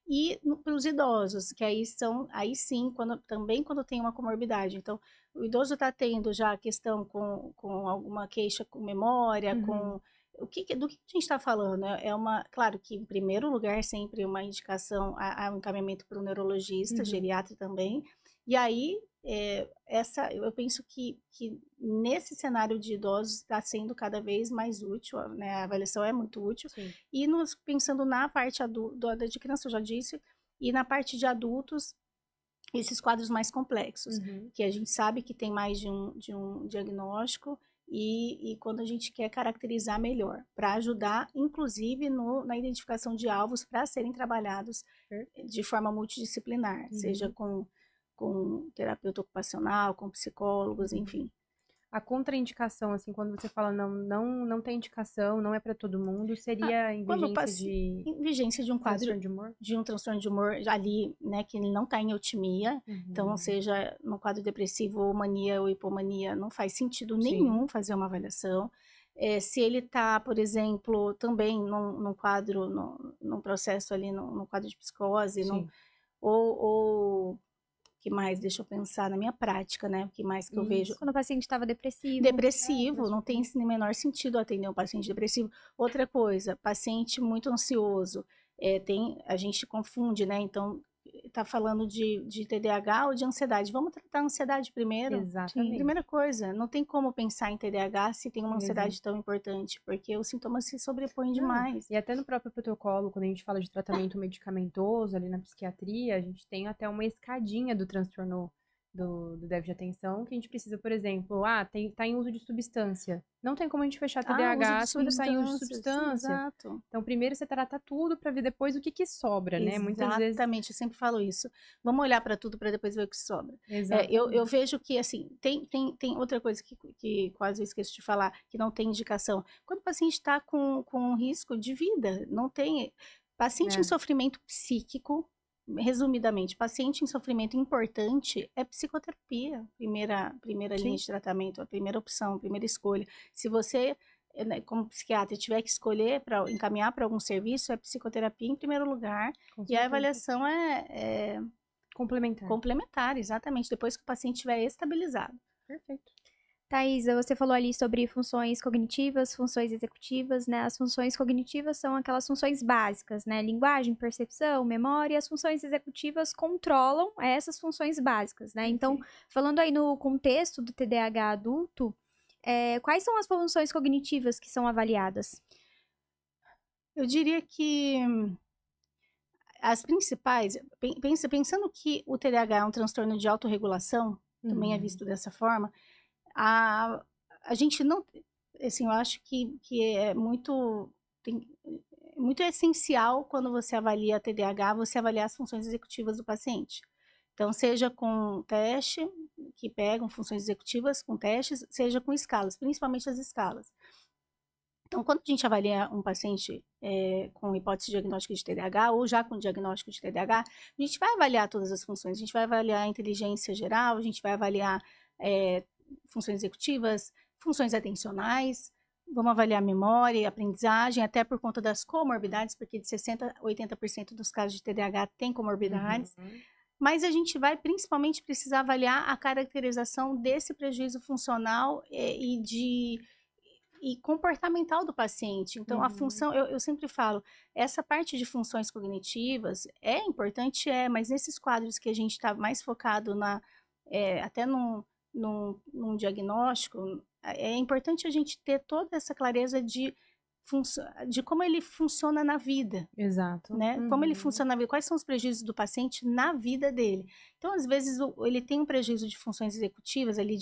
E para os idosos, que aí sim, também quando tem uma comorbidade. Então, o idoso está tendo já a questão com alguma queixa com memória, Uhum. do que a gente está falando? Claro que em primeiro lugar sempre uma indicação a um encaminhamento para o neurologista, Uhum. geriatra também. E aí, eu penso que nesse cenário de idosos está sendo cada vez mais útil, né? A avaliação é muito útil. Sim. E pensando na parte de criança, eu já disse, e na parte de adultos, esses quadros mais complexos, Uhum. que a gente sabe que tem mais de um diagnóstico, e quando a gente quer caracterizar melhor, para ajudar, inclusive, na identificação de alvos para serem trabalhados Perfeito. de forma multidisciplinar, seja Uhum. com terapeuta ocupacional, com psicólogos, Uhum. enfim. A contraindicação, assim, quando você fala não tem indicação, não é para todo mundo, seria em Quando vigência de em vigência de um quadro transtorno de humor? de um transtorno de humor ali, né, que ele não está em eutimia, então Uhum. seja no quadro depressivo ou mania ou hipomania, não faz sentido Sim. nenhum fazer uma avaliação. Se ele está, por exemplo, também num quadro, num processo ali, num quadro de psicose, Sim. ou que mais, deixa eu pensar na minha prática, né, o que mais que eu vejo? Isso. Quando o paciente estava depressivo. Depressivo, não tem Transtorno. esse menor sentido atender um paciente depressivo. Outra coisa, paciente muito ansioso, a gente confunde, né? Então, tá falando de TDAH ou de ansiedade. Vamos tratar a ansiedade primeiro? Sim. Primeira Exatamente. coisa, não tem como pensar em TDAH se tem uma Exato. ansiedade tão importante, porque os sintomas se sobrepõem Não, demais. e até no próprio protocolo, quando a gente fala de tratamento medicamentoso ali na psiquiatria, a gente tem até uma escadinha do transtorno do déficit de atenção, que a gente precisa, por exemplo, tá em uso de substância. Não tem como a gente fechar Uso de TDAH se tá em uso de substâncias, substância. exato. Então, primeiro você trata tudo para ver depois o que que sobra, né? Muitas vezes. Exatamente, eu sempre falo isso. Vamos olhar para tudo para depois ver o que sobra. Eu Exatamente. vejo que, assim, tem outra coisa que quase eu esqueço de falar, que não tem indicação. Quando o paciente está com um risco de vida, não tem. Paciente em É. sofrimento psíquico, resumidamente, paciente em sofrimento importante é psicoterapia, primeira linha Sim, de tratamento, a primeira opção, a primeira escolha. Se você, né, como psiquiatra, tiver que escolher para encaminhar para algum serviço, é psicoterapia em primeiro lugar, com e a certeza. avaliação é Complementar. complementar, exatamente, depois que o paciente estiver estabilizado. Perfeito. Thaisa, você falou ali sobre funções cognitivas, funções executivas, né? As funções cognitivas são aquelas funções básicas, né? Linguagem, percepção, memória. As funções executivas controlam essas funções básicas, né? Então, falando aí no contexto do TDAH adulto, quais são as funções cognitivas que são avaliadas? Eu diria que as principais, pensando que o TDAH é um transtorno de autorregulação, também é visto dessa forma, a, a gente não, assim, eu acho que é muito essencial quando você avalia TDAH, você avaliar as funções executivas do paciente. Então, seja com teste, que pegam funções executivas com testes, seja com escalas, principalmente as escalas. Então, quando a gente avalia um paciente com hipótese diagnóstica de TDAH ou já com diagnóstico de TDAH, a gente vai avaliar todas as funções. A gente vai avaliar a inteligência geral, a gente vai avaliar funções executivas, funções atencionais, vamos avaliar memória e aprendizagem, até por conta das comorbidades, porque de 60% a 80% dos casos de TDAH tem comorbidades. Mas a gente vai principalmente precisar avaliar a caracterização desse prejuízo funcional e comportamental do paciente. Então, a função, eu sempre falo, essa parte de funções cognitivas é importante, mas nesses quadros que a gente está mais focado até num diagnóstico, é importante a gente ter toda essa clareza de como ele funciona na vida. Exato. Né? Como ele funciona na vida, quais são os prejuízos do paciente na vida dele. Então, às vezes, ele tem um prejuízo de funções executivas ali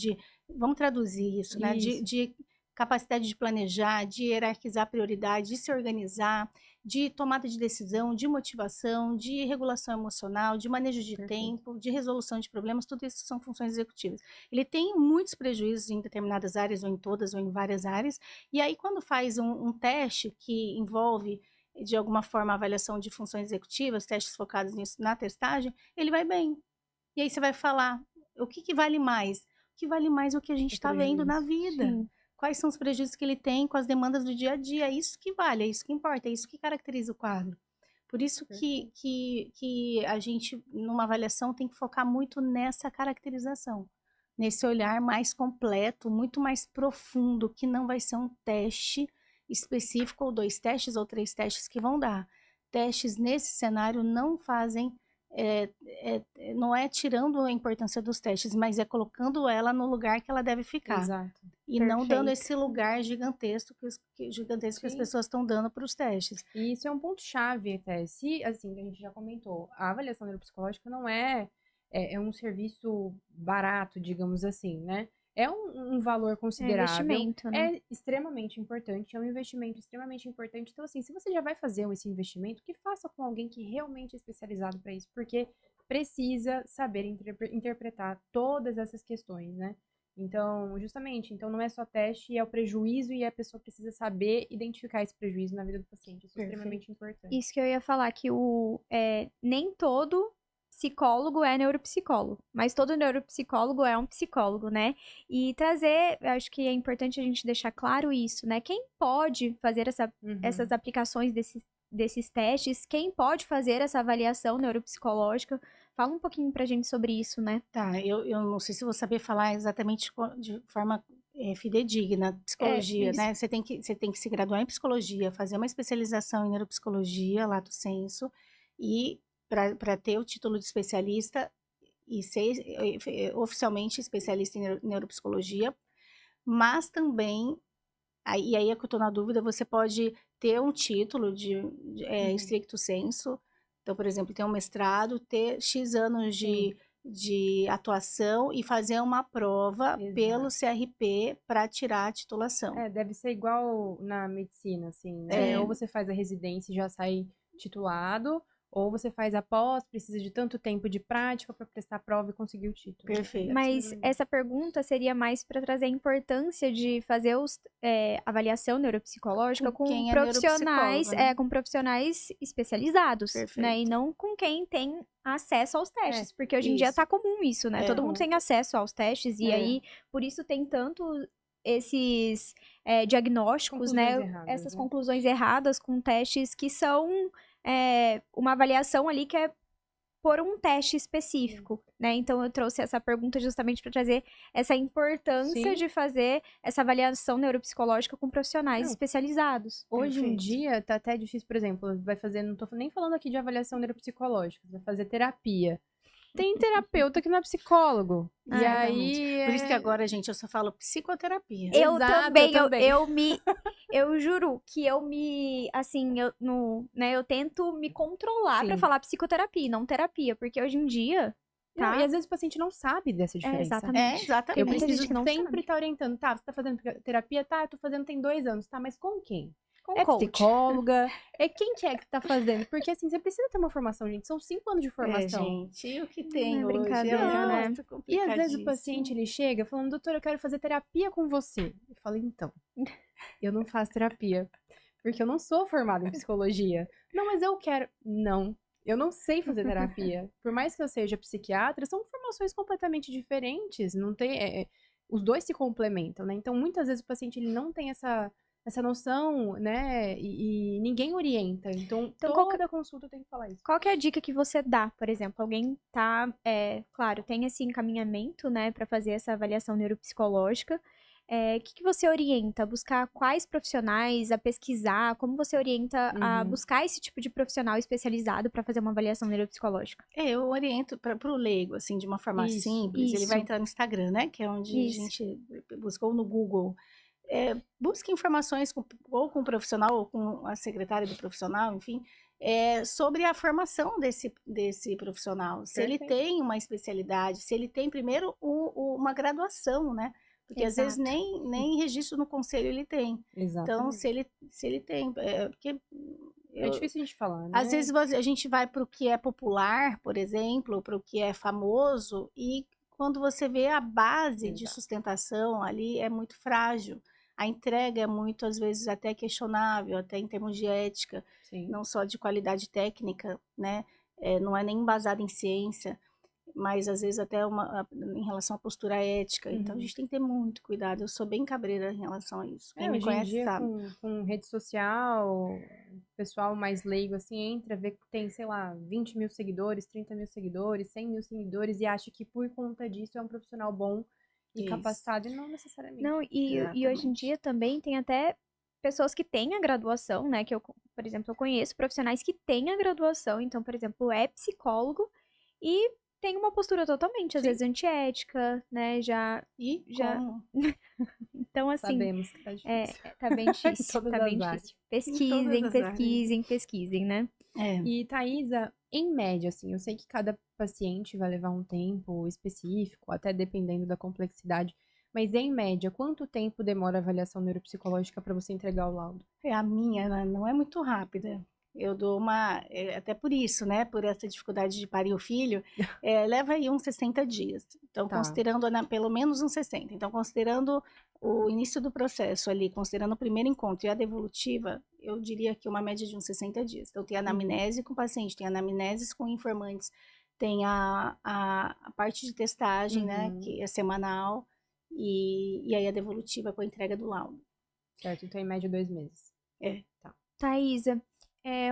vamos traduzir isso, né? De capacidade de planejar, de hierarquizar prioridade, de se organizar, de tomada de decisão, de motivação, de regulação emocional, de manejo de tempo, de resolução de problemas, tudo isso são funções executivas. Ele tem muitos prejuízos em determinadas áreas, ou em todas, ou em várias áreas, e aí quando faz um teste que envolve, de alguma forma, a avaliação de funções executivas, testes focados nisso na testagem, ele vai bem. E aí você vai falar, o que vale mais? O que vale mais é o que a gente está vendo na vida. Sim. Quais são os prejuízos que ele tem com as demandas do dia a dia? É isso que vale, é isso que importa, é isso que caracteriza o quadro. Por isso que a gente, numa avaliação, tem que focar muito nessa caracterização, nesse olhar mais completo, muito mais profundo, que não vai ser um teste específico, ou 2 testes, ou 3 testes que vão dar. Testes nesse cenário não fazem, não é tirando a importância dos testes, mas é colocando ela no lugar que ela deve ficar. Exato. E não dando esse lugar gigantesco que as pessoas estão dando para os testes. E isso é um ponto-chave até. Se, assim, a gente já comentou, a avaliação neuropsicológica não é um serviço barato, digamos assim, né? É um valor considerável. Investimento, né? É extremamente importante, é um investimento extremamente importante. Então, assim, se você já vai fazer esse investimento, que faça com alguém que realmente é especializado para isso, porque precisa saber interpretar todas essas questões, né? Então, justamente, então não é só teste, é o prejuízo e a pessoa precisa saber identificar esse prejuízo na vida do paciente. Isso é extremamente importante. Isso que eu ia falar, que nem todo psicólogo é neuropsicólogo, mas todo neuropsicólogo é um psicólogo, né? E trazer, eu acho que é importante a gente deixar claro isso, né? Quem pode fazer essas aplicações desses testes, quem pode fazer essa avaliação neuropsicológica? Fala um pouquinho pra gente sobre isso, né? Tá, eu não sei se vou saber falar exatamente de forma fidedigna, psicologia, né? Você tem que se graduar em psicologia, fazer uma especialização em neuropsicologia, lato sensu, e para ter o título de especialista e ser oficialmente especialista em neuropsicologia, mas também, aí é que eu estou na dúvida, você pode ter um título de stricto sensu. Então, por exemplo, ter um mestrado, ter X anos de atuação e fazer uma prova pelo CRP para tirar a titulação. Deve ser igual na medicina, assim, né? Ou você faz a residência e já sai titulado, ou você faz a pós, precisa de tanto tempo de prática para prestar a prova e conseguir o título. Perfeito. Mas essa pergunta seria mais para trazer a importância de fazer avaliação neuropsicológica Com com quem é profissionais, neuropsicólogo, né? com profissionais especializados, né? E Perfeito. não com quem tem acesso aos testes, porque hoje em dia isso. tá comum isso, né? É. Todo mundo tem acesso aos testes, e É. aí, por isso tem tanto esses diagnósticos, Conclusões né? erradas, Essas né? conclusões erradas com testes que são uma avaliação ali que é por um teste específico, né? Então eu trouxe essa pergunta justamente para trazer essa importância Sim. de fazer essa avaliação neuropsicológica com profissionais Não. especializados. Hoje em Perfeito. dia tá até difícil, por exemplo, vai fazer, não tô nem falando aqui de avaliação neuropsicológica, vai fazer terapia. Tem terapeuta que não é psicólogo. E Exatamente. aí Por isso que agora, gente, eu só falo psicoterapia. Eu Exato, também, eu também. eu juro que assim, eu tento me controlar pra Sim. falar psicoterapia, e não terapia, porque hoje em dia, Não, tá? e às vezes o paciente não sabe dessa diferença. Exatamente. Exatamente. Eu Tem muita preciso gente que não sempre sabe. estar orientando. Tá, você tá fazendo terapia? Tá, eu tô fazendo tem 2 anos. Tá, mas com quem? Com É coach. psicóloga? É quem que tá fazendo? Porque assim, você precisa ter uma formação, gente. São 5 anos de formação. gente, e o que tem é hoje? brincadeira, um né? negócio E às vezes o complicadíssimo. paciente, ele chega falando, doutora, eu quero fazer terapia com você. Eu falo, então, eu não faço terapia, porque eu não sou formada em psicologia. Não, mas eu quero. Não, eu não sei fazer terapia. Por mais que eu seja psiquiatra, são formações completamente diferentes. Não tem, os dois se complementam, né? Então, muitas vezes o paciente ele não tem essa noção, né? E ninguém orienta. Então toda consulta tem que falar isso. Qual que é a dica que você dá, por exemplo? Alguém tá, claro, tem esse encaminhamento, né, pra fazer essa avaliação neuropsicológica. O que você orienta? Buscar quais profissionais, a pesquisar? Como você orienta a buscar esse tipo de profissional especializado pra fazer uma avaliação neuropsicológica? Eu oriento para o leigo, assim, de uma forma Isso, simples. Ele vai isso. entrar no Instagram, né? Que é onde Isso. a gente busca, ou no Google. Busque informações ou com o profissional, ou com a secretária do profissional, enfim, sobre a formação desse profissional. Se ele Perfeito. tem uma especialidade, se ele tem primeiro uma graduação, né? Porque às vezes Exato. nem registro no conselho ele tem. Então, Exatamente. se ele tem. Porque É difícil a gente falar, né? às vezes a gente vai para o que é popular, por exemplo, para o que é famoso, e quando você vê a base de Exato. sustentação ali é muito frágil. A entrega é muito, às vezes, até questionável, até em termos de ética, Sim. não só de qualidade técnica, né? Não é nem embasada em ciência, mas às vezes até em relação à postura ética. Então a gente tem que ter muito cuidado. Eu sou bem cabreira em relação a isso. Quem me Hoje em conhece dia, sabe. com rede social, o pessoal mais leigo, assim, entra, vê que tem, sei lá, 20 mil seguidores, 30 mil seguidores, 100 mil seguidores, e acha que por conta disso é um profissional bom e Isso. capacitado, e não necessariamente. Não, e hoje em dia também tem até pessoas que têm a graduação, né? Que por exemplo, eu conheço profissionais que têm a graduação, então, por exemplo, é psicólogo e tem uma postura totalmente, às Sim. vezes, antiética, né? Como? Então, assim, Sabemos que tá difícil. tá bem difícil, Todas tá bem as áreas. difícil. Em todas as áreas. Pesquisem, né? E, Thaisa, em média, assim, eu sei que cada paciente vai levar um tempo específico, até dependendo da complexidade, mas em média, quanto tempo demora a avaliação neuropsicológica para você entregar o laudo? A minha, né, não é muito rápida. Eu dou até por isso, né, por essa dificuldade de parir o filho, leva aí uns 60 dias. Então, Tá. considerando, pelo menos uns 60. Então, considerando o início do processo ali, considerando o primeiro encontro e a devolutiva, eu diria que uma média de uns 60 dias. Então, tem anamnese com o paciente, tem anamneses com informantes, tem a parte de testagem, né, que é semanal, e aí a devolutiva com a entrega do laudo. Certo, então em média 2 meses. Tá. Thaisa,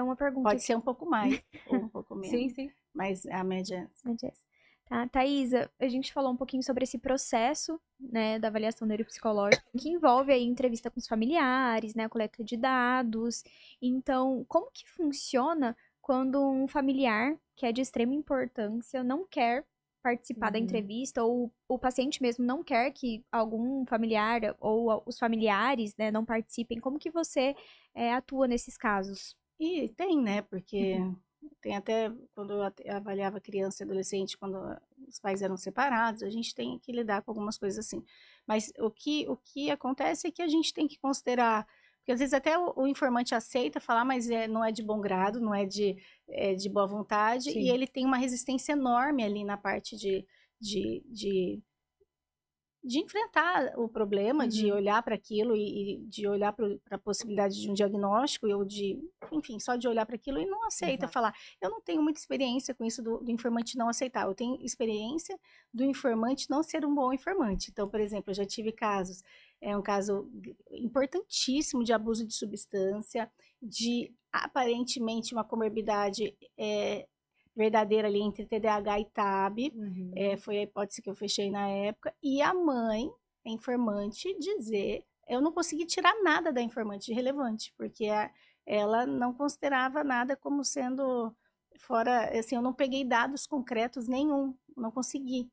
uma pergunta. Pode ser um pouco mais ou um pouco menos. Sim. Mas a média é essa. Tá, Thaisa, a gente falou um pouquinho sobre esse processo, né, da avaliação neuropsicológica, que envolve aí entrevista com os familiares, né, a coleta de dados. Então, como que funciona quando um familiar, que é de extrema importância, não quer participar da entrevista, ou o paciente mesmo não quer que algum familiar ou os familiares, né, não participem? Como que você atua nesses casos? E tem, né? Porque tem até, quando eu avaliava criança e adolescente, quando os pais eram separados, a gente tem que lidar com algumas coisas assim. Mas o que acontece é que a gente tem que considerar, porque Porque às vezes até o informante aceita falar, mas não é de bom grado, não é de boa vontade, e Sim. ele tem uma resistência enorme ali na parte de, de, de enfrentar o problema, de Uhum. olhar para aquilo e de olhar para a possibilidade de um diagnóstico, ou enfim, só de olhar para aquilo e não aceita Exato. falar. Eu não tenho muita experiência com isso do informante não aceitar, eu tenho experiência do informante não ser um bom informante. Então, por exemplo, eu já tive casos, um caso importantíssimo de abuso de substância, de aparentemente uma comorbidade verdadeira ali entre TDAH e TAB, Uhum. foi a hipótese que eu fechei na época, e a mãe, a informante, dizer, eu não consegui tirar nada da informante de relevante, porque ela não considerava nada como sendo fora, assim, eu não peguei dados concretos nenhum, não consegui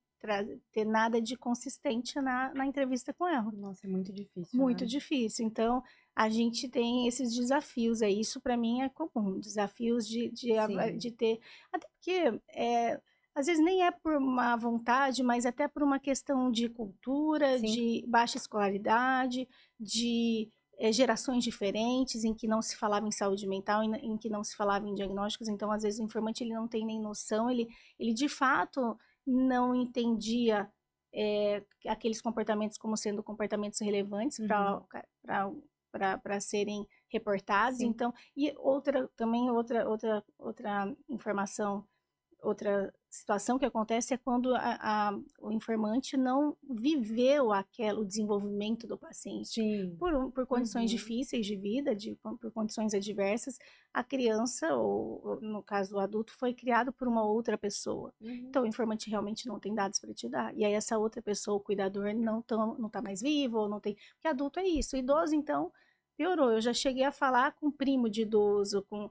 ter nada de consistente na entrevista com ela. Nossa, é muito difícil, Muito né? difícil. Então, a gente tem esses desafios aí. Isso para mim é comum. Desafios Sim. de ter. Até porque, às vezes, nem é por má vontade, mas até por uma questão de cultura, Sim. de baixa escolaridade, de gerações diferentes, em que não se falava em saúde mental, em que não se falava em diagnósticos. Então, às vezes, o informante ele não tem nem noção, ele de fato não entendia aqueles comportamentos como sendo comportamentos relevantes Uhum. para serem reportados. Sim. Então, e outra informação, outra situação que acontece é quando o informante não viveu o desenvolvimento do paciente. Sim. Por condições Uhum. difíceis de vida, por condições adversas, a criança, ou no caso o adulto, foi criado por uma outra pessoa. Uhum. Então o informante realmente não tem dados para te dar. E aí essa outra pessoa, o cuidador, não tá mais vivo, ou não tem. Porque adulto é isso. O idoso, então, piorou. Eu já cheguei a falar com primo de idoso, com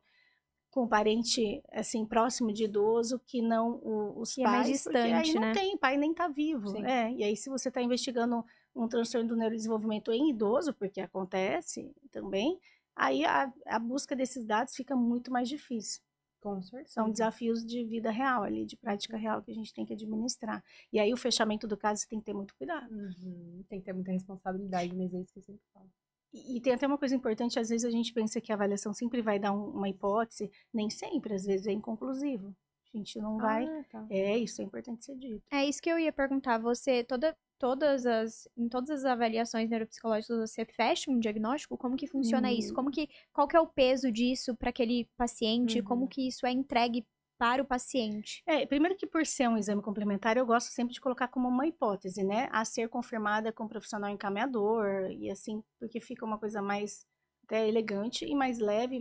parente, assim, próximo de idoso, que não os Que é mais pais, porque aí distante, não né? tem, pai nem tá vivo. Sim. E aí se você está investigando um transtorno do neurodesenvolvimento em idoso, porque acontece também, aí a busca desses dados fica muito mais difícil. Com São certeza. desafios de vida real ali, de prática real que a gente tem que administrar. E aí o fechamento do caso você tem que ter muito cuidado. Uhum. Tem que ter muita responsabilidade, mas é isso que eu sempre falo. E tem até uma coisa importante, às vezes a gente pensa que a avaliação sempre vai dar uma hipótese, nem sempre, às vezes é inconclusivo. A gente não vai. Ah, tá. Isso é importante ser dito. É isso que eu ia perguntar. Você, em todas as avaliações neuropsicológicas, você fecha um diagnóstico? Como que funciona isso? Qual que é o peso disso para aquele paciente? Como Uhum. que isso é entregue para o paciente? Primeiro que por ser um exame complementar, eu gosto sempre de colocar como uma hipótese, né? A ser confirmada com um profissional encaminhador, e assim, porque fica uma coisa mais até elegante e mais leve,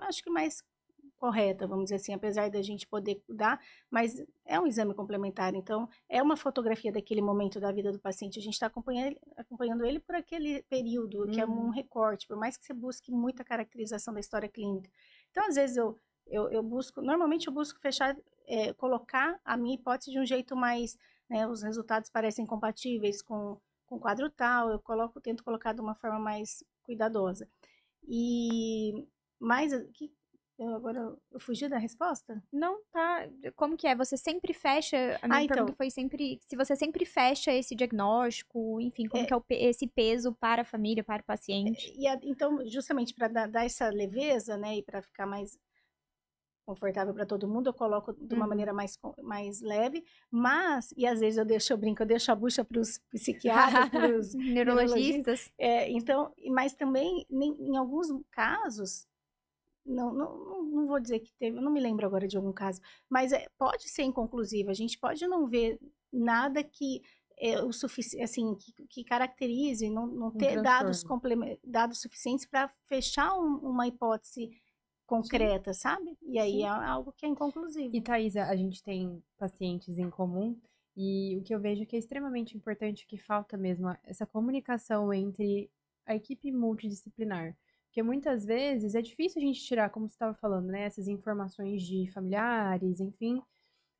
acho que mais correta, vamos dizer assim, apesar da gente poder dar, mas é um exame complementar, então é uma fotografia daquele momento da vida do paciente, a gente está acompanhando ele por aquele período, que é um recorte, por mais que você busque muita caracterização da história clínica. Então, às vezes, eu busco, normalmente eu busco fechar, colocar a minha hipótese de um jeito mais, né, os resultados parecem compatíveis com o quadro tal, tento colocar de uma forma mais cuidadosa. E mais, agora eu fugi da resposta? Não, tá. Como que é? Você sempre fecha. A minha pergunta Então, foi sempre se você sempre fecha esse diagnóstico, enfim, como que é esse peso para a família, para o paciente. então, justamente para dar essa leveza, né, e para ficar mais confortável para todo mundo, eu coloco de uma maneira mais leve, mas, e às vezes eu brinco, eu deixo a bucha para os psiquiatras, para os neurologistas, Neurologistas. então, mas também, em alguns casos, não vou dizer que teve, eu não me lembro agora de algum caso, mas pode ser inconclusivo, a gente pode não ver nada que o suficiente, assim, que caracterize, não ter transtorno. dados suficientes para fechar uma hipótese Sim, concreta, sabe? E aí sim. é algo que é E, inconclusivo. Thaisa, a gente tem pacientes em comum e o que eu vejo que é extremamente importante, que falta mesmo, essa comunicação entre a equipe multidisciplinar. Porque muitas vezes é difícil a gente tirar, como você estava falando, né, essas informações de familiares, enfim,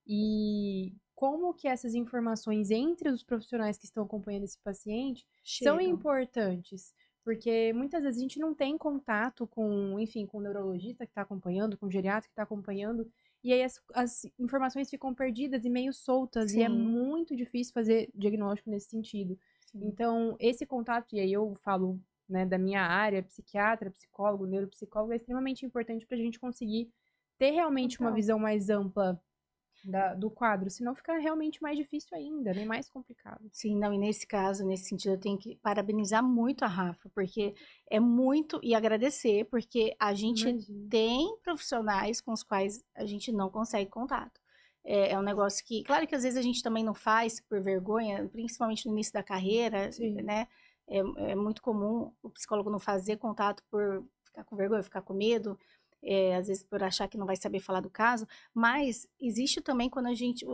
e como que essas informações entre os profissionais que estão acompanhando esse paciente são Chegam. importantes. Porque muitas vezes a gente não tem contato com, enfim, com o neurologista que está acompanhando, com o geriatra que está acompanhando, e aí as informações ficam perdidas e meio soltas, e é Sim, muito difícil fazer diagnóstico nesse sentido. sim. Então, esse contato, e aí eu falo né, da minha área, psiquiatra, psicólogo, neuropsicólogo, é extremamente importante para a gente conseguir ter realmente uma Total. visão mais ampla do quadro, senão fica realmente mais difícil ainda, né, mais complicado. Sim, não, e nesse caso, nesse sentido, eu tenho que parabenizar muito a Rafa, porque é muito, e agradecer, porque a gente Imagina. tem profissionais com os quais a gente não consegue contato. É um negócio que, claro que às vezes a gente também não faz por vergonha, principalmente no início da carreira, Sim. né? É muito comum o psicólogo não fazer contato por ficar com vergonha, ficar com medo, às vezes por achar que não vai saber falar do caso, mas existe também quando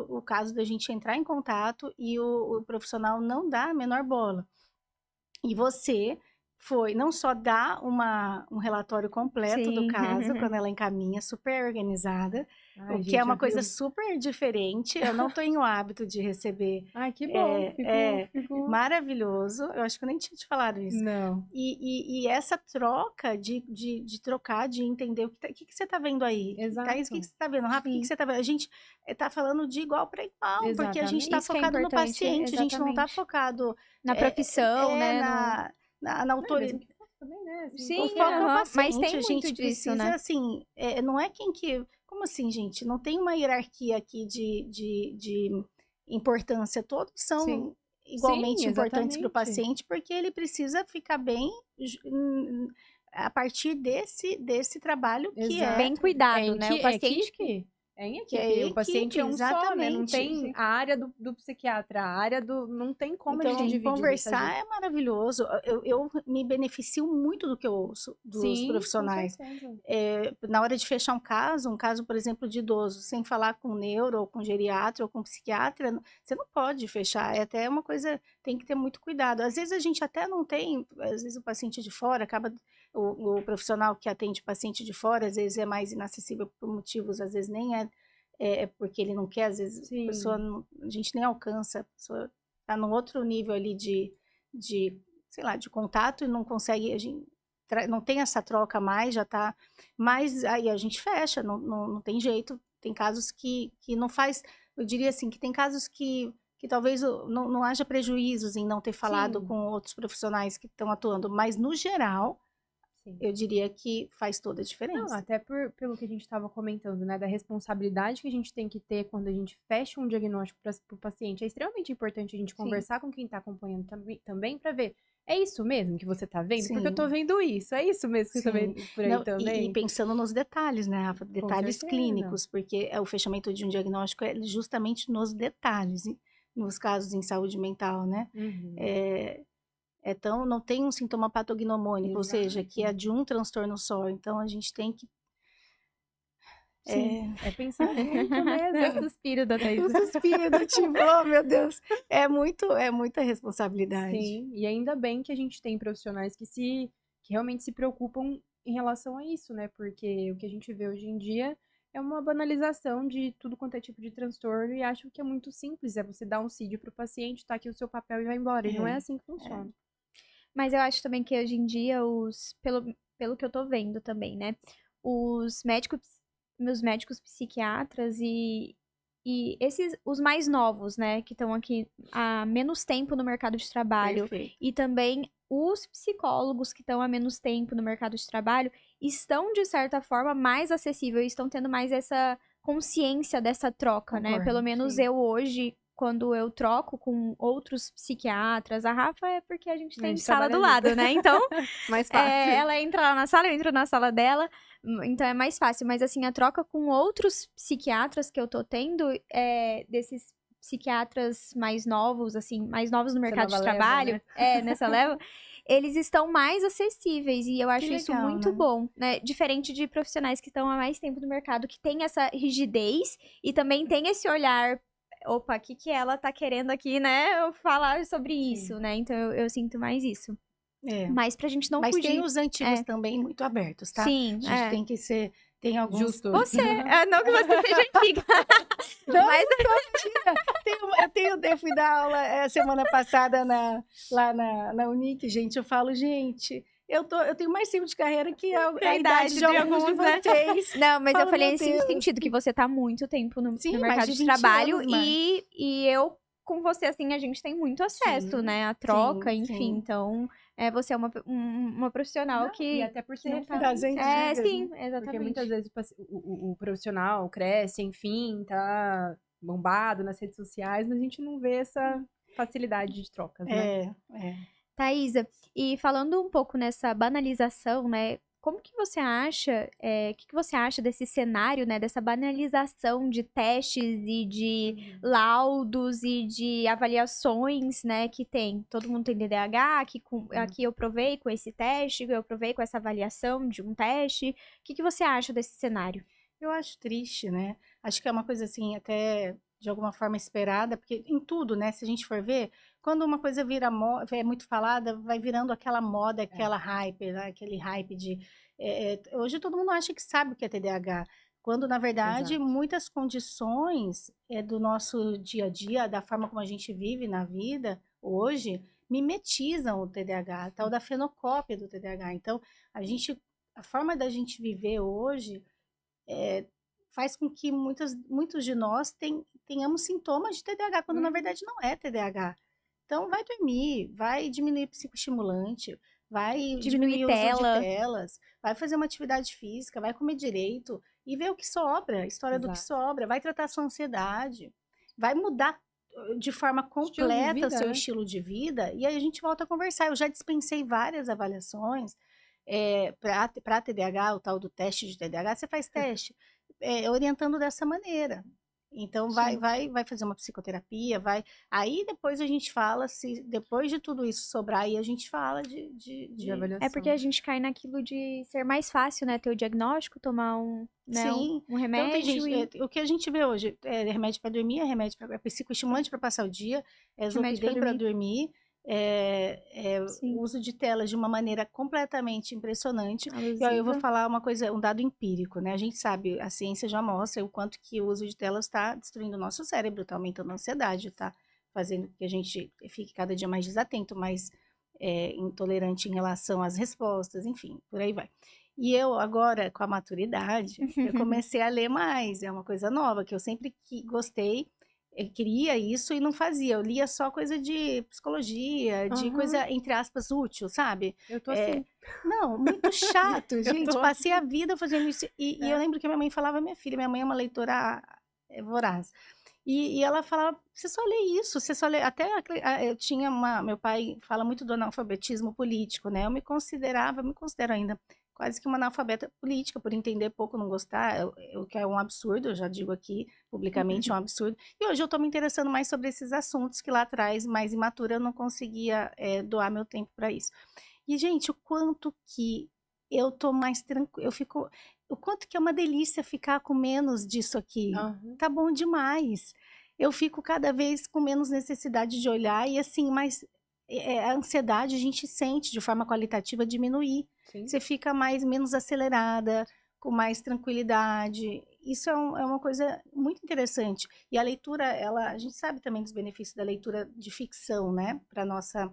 o caso da gente entrar em contato e o profissional não dá a menor bola. E você foi não só dar um relatório completo do Sim. caso, quando ela encaminha, super organizada, Ai, o que gente, é uma coisa eu... super diferente. Eu não tenho o hábito de receber. Ai, que bom, fico... Maravilhoso. Eu acho que eu nem tinha te falado isso. Não, E essa troca de trocar, de entender o que você está vendo aí. Thaís, o que exato. você está vendo? Rafa, o que Sim. você está vendo? A gente está falando de igual para igual, porque a gente está Isso que é focado no importante, paciente, a gente não está exatamente. focado Na profissão, né? na Não, autoridade. mesmo que fosse também, né, assim, Sim, O qualquer... foco é o aham, mas paciente, tem a muito gente disso, precisa, né? assim, não é quem que... Como assim, gente? Não tem uma hierarquia aqui de importância. Todos Sim. são igualmente Sim, importantes para o exatamente. paciente, porque ele precisa ficar bem a partir desse trabalho que Exato. Bem cuidado, né? O paciente equipe. É em que equipe. é O paciente equipe, é um só, né? Não exatamente. tem a área do psiquiatra, a área do... Não tem como a gente Então, dividir dessa conversar jeito. é maravilhoso. Eu me beneficio muito do que eu ouço dos Sim, profissionais. com certeza. Na hora de fechar um caso, por exemplo, de idoso, sem falar com neuro, ou com geriatra, ou com psiquiatra, você não pode fechar. É até uma coisa, tem que ter muito cuidado. Às vezes a gente até não tem, às vezes o paciente de fora acaba, o profissional que atende paciente de fora, às vezes é mais inacessível por motivos, às vezes nem é porque ele não quer, às vezes Sim. a pessoa não, a gente nem alcança, a pessoa está num outro nível ali sei lá, de contato e não consegue, a gente não tem essa troca mais, já tá, mas aí a gente fecha, não tem jeito, tem casos que não faz, eu diria assim, que tem casos que talvez não haja prejuízos em não ter falado Sim. com outros profissionais que estão atuando, mas no geral, Sim. eu diria que faz toda a diferença. Não, até pelo que a gente estava comentando, né? Da responsabilidade que a gente tem que ter quando a gente fecha um diagnóstico para o paciente. É extremamente importante a gente conversar com quem está acompanhando também para ver. É isso mesmo que você tá vendo? Porque eu tô Sim. vendo isso. É isso mesmo que você tá vendo por aí Não, também? e pensando nos detalhes, né, Rafa? Detalhes certeza. clínicos, porque o fechamento de um diagnóstico é justamente nos detalhes, nos casos em saúde mental, né? Uhum. Então, não tem um sintoma patognomônico, ou seja, que é Exato. de um transtorno só. Então, a gente tem que... Sim, é pensar muito mesmo. O suspiro da Thaís. O suspiro do tipo, oh, meu Deus. É muita responsabilidade. Sim, e ainda bem que a gente tem profissionais que realmente se preocupam em relação a isso, né? Porque o que a gente vê hoje em dia é uma banalização de tudo quanto é tipo de transtorno e acho que é muito simples, é você dar um CID pro paciente, tá aqui o seu papel e vai embora. E não é assim que funciona. Mas eu acho também que hoje em dia, pelo que eu tô vendo também, né? Meus médicos psiquiatras e os mais novos, né? Que estão aqui há menos tempo no mercado de trabalho. Perfeito. E também os psicólogos que estão há menos tempo no mercado de trabalho estão, de certa forma, mais acessíveis, estão tendo mais essa consciência dessa troca, né? Concordo, Pelo menos sim. eu hoje, quando eu troco com outros psiquiatras, a Rafa é porque a gente tem sala do lado, né? Então, mais fácil. ela entra lá na sala, eu entro na sala dela, então é mais fácil. Mas assim, a troca com outros psiquiatras que eu tô tendo, desses psiquiatras mais novos, assim, mais novos no mercado de trabalho, né? Nessa leva, eles estão mais acessíveis e eu acho Que isso legal, muito né? bom, né? Diferente de profissionais que estão há mais tempo no mercado, que tem essa rigidez e também tem esse olhar, opa, o que ela tá querendo aqui, né? Falar sobre isso, né? Então eu sinto mais isso. Mas pra gente não Mas fugir. tem os antigos também muito abertos, tá? Sim, A gente tem que ser... Tem alguns... Justo. Você, não que você seja antiga. Não, mas... Eu fui dar aula semana passada lá na Unic, gente. Eu falo, gente, eu tenho mais tempo de carreira que a idade de alguns de vocês. Não, mas Falo, eu falei meu nesse Deus. sentido, que você tá há muito tempo no Sim, mais mercado de de 20 trabalho anos, e eu, com você, assim, a gente tem muito acesso, Sim, né? A troca, sim, enfim. sim. Então, você é uma profissional Não, que e até por ser não tá... Das referência, antigas, sim, porque exatamente. muitas vezes o profissional cresce, enfim, tá bombado nas redes sociais, mas a gente não vê essa facilidade de trocas, né? Thaisa, e falando um pouco nessa banalização, né? Como que você acha, o que você acha desse cenário, né? Dessa banalização de testes e de laudos e de avaliações, né? Que tem. Todo mundo tem DDH, aqui eu provei com esse teste, eu provei com essa avaliação de um teste. O que você acha desse cenário? Eu acho triste, né? Acho que é uma coisa assim, até de alguma forma esperada, porque em tudo, né? Se a gente for ver, quando uma coisa vira é muito falada, vai virando aquela moda, aquela hype, né? Aquele hype de. Hoje todo mundo acha que sabe o que é TDAH, quando na verdade Exato. muitas condições do nosso dia a dia, da forma como a gente vive na vida hoje, mimetizam o TDAH, a tal da fenocópia do TDAH. Então, a forma da gente viver hoje faz com que muitos de nós tenhamos sintomas de TDAH, quando na verdade não é TDAH. Então, vai dormir, vai diminuir psicoestimulante, vai Diminuir diminuir o uso de tela. telas, vai fazer uma atividade física, vai comer direito e ver o que sobra, a história do que Exato. sobra, vai tratar a sua ansiedade, vai mudar de forma Estilo de completa vida, o seu né? estilo de vida, e aí a gente volta a conversar. Eu já dispensei várias avaliações para TDAH, o tal do teste de TDAH, você faz teste orientando dessa maneira. Então, Sim. vai fazer uma psicoterapia, vai. Aí depois a gente fala, se depois de tudo isso sobrar, aí a gente fala De avaliação. É porque a gente cai naquilo de ser mais fácil, né? Ter o diagnóstico, tomar Sim. um Então, tem remédio gente, o que a gente vê hoje é remédio para dormir, é remédio para psicoestimulante para passar o dia, é remédio pra Zolpidem para dormir. dormir, Sim. uso de telas de uma maneira completamente impressionante. E aí eu vou Alusiva. falar uma coisa, um dado empírico, né? A gente sabe, a ciência já mostra o quanto que o uso de telas está destruindo o nosso cérebro, está aumentando a ansiedade, está fazendo com que a gente fique cada dia mais desatento, mais intolerante em relação às respostas, enfim, por aí vai. E eu agora, com a maturidade, eu comecei a ler mais, é uma coisa nova, que eu sempre gostei, queria isso e não fazia. Eu lia só coisa de psicologia, de coisa, entre aspas, útil, sabe? Eu tô assim. Não, muito chato, gente. tô Passei a vida fazendo isso. E eu lembro que minha mãe falava, minha mãe é uma leitora voraz. E ela falava, você só lê isso, você só lê. Até eu tinha meu pai fala muito do analfabetismo político, né? Eu me considero ainda quase que uma analfabeta política, por entender pouco, não gostar, o que é um absurdo, eu já digo aqui publicamente, é um absurdo. E hoje eu estou me interessando mais sobre esses assuntos que lá atrás, mais imatura, eu não conseguia doar meu tempo para isso. E, gente, o quanto que eu tô mais tranquila, o quanto que é uma delícia ficar com menos disso aqui. Tá bom demais. Eu fico cada vez com menos necessidade de olhar e assim, mas a ansiedade a gente sente de forma qualitativa diminuir. Sim. Você fica menos acelerada, com mais tranquilidade. Isso é uma coisa muito interessante. E a leitura, a gente sabe também dos benefícios da leitura de ficção, né? Para nossa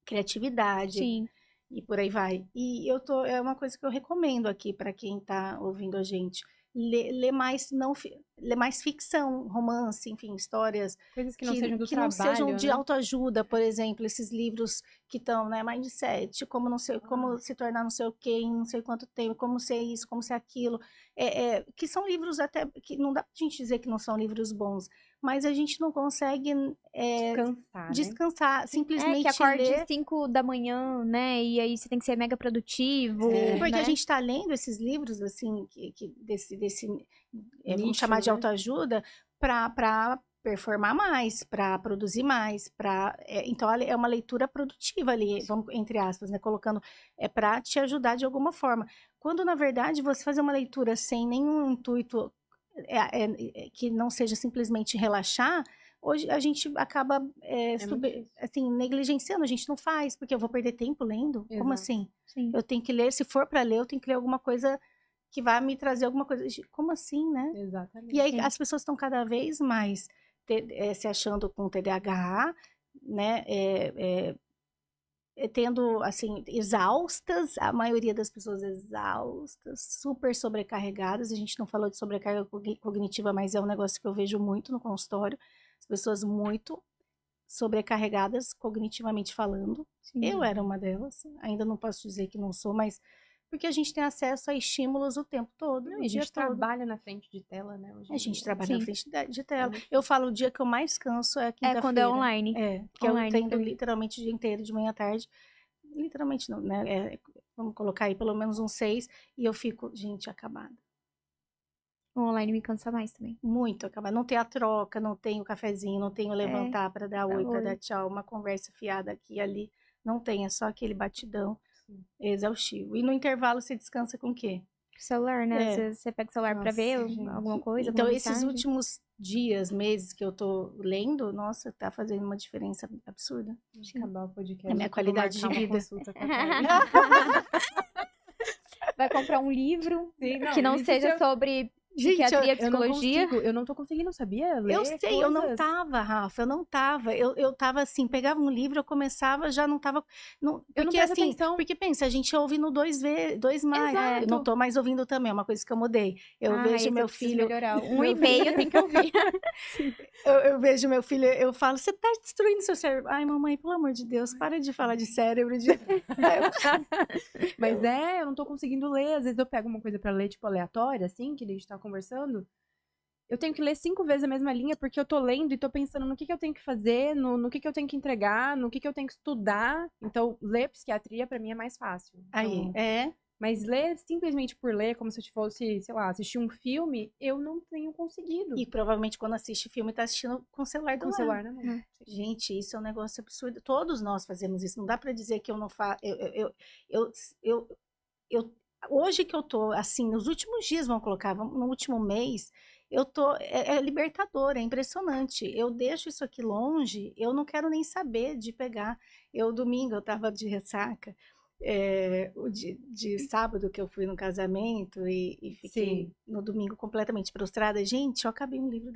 criatividade. Sim. E por aí vai. E é uma coisa que eu recomendo aqui para quem está ouvindo a gente. Ler mais, ler mais ficção, romance, enfim, histórias Coisas que não sejam do que não trabalho, sejam de né? autoajuda, por exemplo, esses livros que estão, né, mindset, como não sei, como se tornar não sei o quê, em não sei quanto tempo, como ser isso, como ser aquilo, que são livros até que não dá pra gente dizer que não são livros bons, mas a gente não consegue descansar, né? simplesmente que acorde ler 5 da manhã, né? E aí você tem que ser mega produtivo, porque né? a gente está lendo esses livros, assim, desse vamos Nicho, chamar de né? autoajuda, para performar mais, para produzir mais, então é uma leitura produtiva ali, vamos, entre aspas, né, colocando, para te ajudar de alguma forma. Quando, na verdade, você fazer uma leitura sem nenhum intuito que não seja simplesmente relaxar, hoje a gente acaba assim, negligenciando, a gente não faz, porque eu vou perder tempo lendo? Como Exato. assim? Sim. Eu tenho que ler, se for para ler, eu tenho que ler alguma coisa que vai me trazer alguma coisa. Como assim, né? Exatamente. E aí as pessoas estão cada vez mais se achando com TDAH, né? Tendo, assim, exaustas, a maioria das pessoas exaustas, super sobrecarregadas. A gente não falou de sobrecarga cognitiva, mas é um negócio que eu vejo muito no consultório. As pessoas muito sobrecarregadas cognitivamente falando. Eu era uma delas, ainda não posso dizer que não sou, mas porque a gente tem acesso a estímulos o tempo todo, Não, o e a dia gente todo. trabalha na frente de tela, né? Hoje A em gente dia. trabalha na Sim. frente de É tela. muito Eu falo, o dia que eu mais canso é quinta-feira. É quando é online. Que eu Online tendo pra mim. literalmente o dia inteiro, de manhã à tarde. Literalmente não, né? Vamos colocar aí pelo menos uns 6, e eu fico, gente, acabada. O online me cansa mais também. Muito acabada. Não tem a troca, não tem o cafezinho, não tem o levantar para dar oi, para oi. dar tchau, uma conversa fiada aqui e ali. Não tem, é só aquele batidão exaustivo. E no intervalo você descansa com o quê? Celular, né? Às É. vezes você pega o celular pra Nossa, ver gente. alguma coisa, Então, alguma esses mensagem. últimos dias, meses que eu tô lendo, nossa, tá fazendo uma diferença absurda. Acabar o podcast. É minha eu vou qualidade de marcar uma vida. consulta com a Thaís. Vai comprar um livro Sim, que não isso seja eu- sobre Gente, psiquiatria, eu não psicologia. consigo, eu não tô conseguindo, sabia? Ler Eu sei, eu não coisas. tava, Rafa, eu não tava. Eu tava assim, pegava um livro, eu começava, já não tava. Eu não Porque presto assim, atenção. porque pensa, a gente ouve no 2 mais. Exato. Eu não tô mais ouvindo também, é uma coisa que eu mudei. Eu vejo esse meu eu preciso filho. melhorar. meu 1,5 tem que ouvir. Eu vejo meu filho, eu falo, você tá destruindo seu cérebro. Ai, mamãe, pelo amor de Deus, para de falar de cérebro. Mas eu não tô conseguindo ler. Às vezes eu pego uma coisa pra ler, tipo, aleatória, assim, que a gente tá conversando. Eu tenho que ler 5 vezes a mesma linha, porque eu tô lendo e tô pensando no que eu tenho que fazer, no que eu tenho que entregar, no que eu tenho que estudar. Então, ler psiquiatria pra mim é mais fácil. Aí, Então, mas ler simplesmente por ler, como se eu fosse, sei lá, assistir um filme, eu não tenho conseguido. E provavelmente quando assiste filme, tá assistindo com o celular do Com o lado. celular na mão. Gente, isso é um negócio absurdo. Todos nós fazemos isso. Não dá pra dizer que eu não faço. Hoje que eu tô, assim, nos últimos dias, vamos colocar, no último mês, eu tô. É libertador, é impressionante. Eu deixo isso aqui longe, eu não quero nem saber de pegar. Domingo, eu tava de ressaca. De sábado que eu fui no casamento e fiquei no domingo completamente prostrada. Gente, eu acabei um livro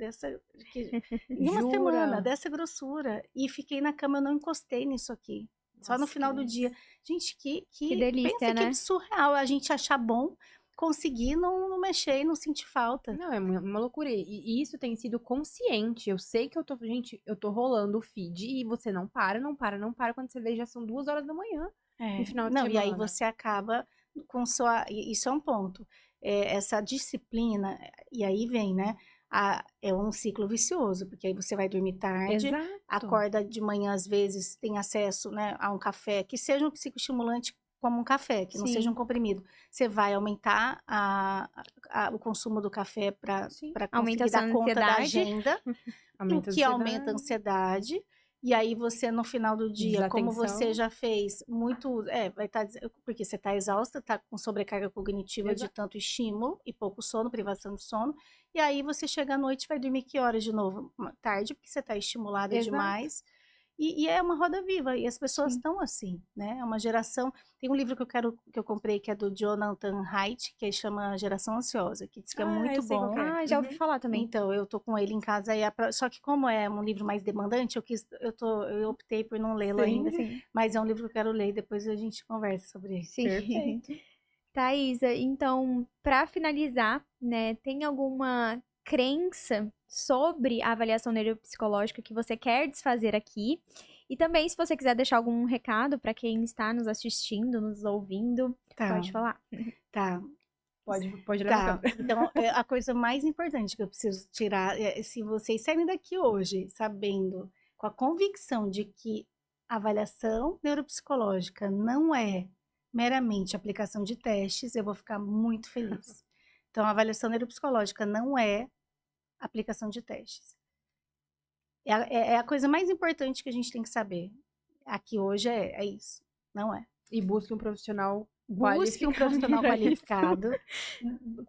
em uma semana, dessa grossura, e fiquei na cama, eu não encostei nisso aqui. Só no final do dia. Gente, que delícia, pensa né? que surreal a gente achar bom, conseguir não mexer e não sentir falta. Não, é uma loucura. E isso tem sido consciente. Eu sei que eu tô rolando o feed e você não para. Quando você vê, já são 2 horas da manhã. No final de Não, semana. e aí você acaba com sua. Isso é um ponto. Essa disciplina, e aí vem, né? É um ciclo vicioso, porque aí você vai dormir tarde, Exato. acorda de manhã, às vezes, tem acesso, né, a um café, que seja um psicoestimulante como um café, que não seja um comprimido. Você vai aumentar o consumo do café para conseguir dar conta da agenda, o que aumenta a ansiedade. E aí você, no final do dia, como você já fez muito, vai estar, porque você está exausta, está com sobrecarga cognitiva de tanto estímulo e pouco sono, privação de sono, e aí você chega à noite e vai dormir que horas de novo? Tarde, porque você está estimulada demais. E é uma roda viva, e as pessoas estão assim, né? É uma geração. Tem um livro que eu comprei, que é do Jonathan Haidt, que chama Geração Ansiosa, que diz que é muito bom. Já ouvi falar também. Então, eu tô com ele em casa, só que como é um livro mais demandante, eu optei por não lê-lo ainda, mas é um livro que eu quero ler, e depois a gente conversa sobre ele. Perfeito. Thaisa, então, para finalizar, né, tem alguma crença sobre a avaliação neuropsicológica que você quer desfazer aqui? E também, se você quiser deixar algum recado para quem está nos assistindo, nos ouvindo, pode falar. Tá. Pode olhar. Então, a coisa mais importante que eu preciso tirar é se vocês saírem daqui hoje sabendo, com a convicção de que a avaliação neuropsicológica não é meramente aplicação de testes, eu vou ficar muito feliz. Então, a avaliação neuropsicológica não é aplicação de testes. É a coisa mais importante que a gente tem que saber. Aqui hoje é isso. Não é. E busque um profissional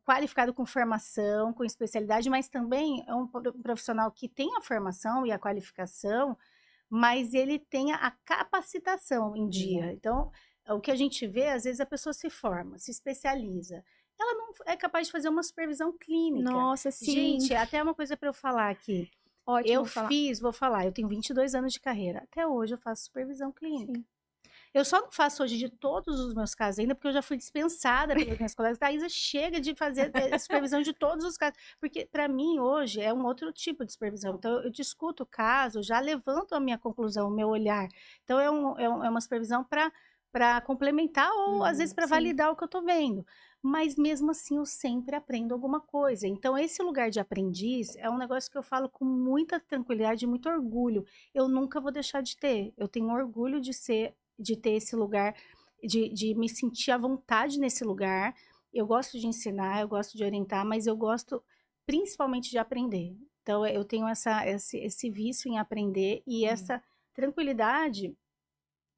qualificado com formação, com especialidade, mas também é um profissional que tem a formação e a qualificação, mas ele tem a capacitação em dia. Então, o que a gente vê, às vezes a pessoa se forma, se especializa, ela não é capaz de fazer uma supervisão clínica. Nossa, sim. Gente, até uma coisa para eu falar aqui. Ótimo eu tenho 22 anos de carreira, até hoje eu faço supervisão clínica. Eu só não faço hoje de todos os meus casos ainda, porque eu já fui dispensada pelas minhas colegas. Thaisa, chega de fazer supervisão de todos os casos, porque para mim hoje é um outro tipo de supervisão. Então eu discuto o caso, já levanto a minha conclusão, o meu olhar. Então é uma supervisão para complementar ou às vezes para sim. validar o que eu estou vendo. Mas mesmo assim eu sempre aprendo alguma coisa. Então esse lugar de aprendiz é um negócio que eu falo com muita tranquilidade e muito orgulho. Eu nunca vou deixar de ter. Eu tenho orgulho de ter esse lugar, de me sentir à vontade nesse lugar. Eu gosto de ensinar, eu gosto de orientar, mas eu gosto principalmente de aprender. Então eu tenho esse vício em aprender e essa tranquilidade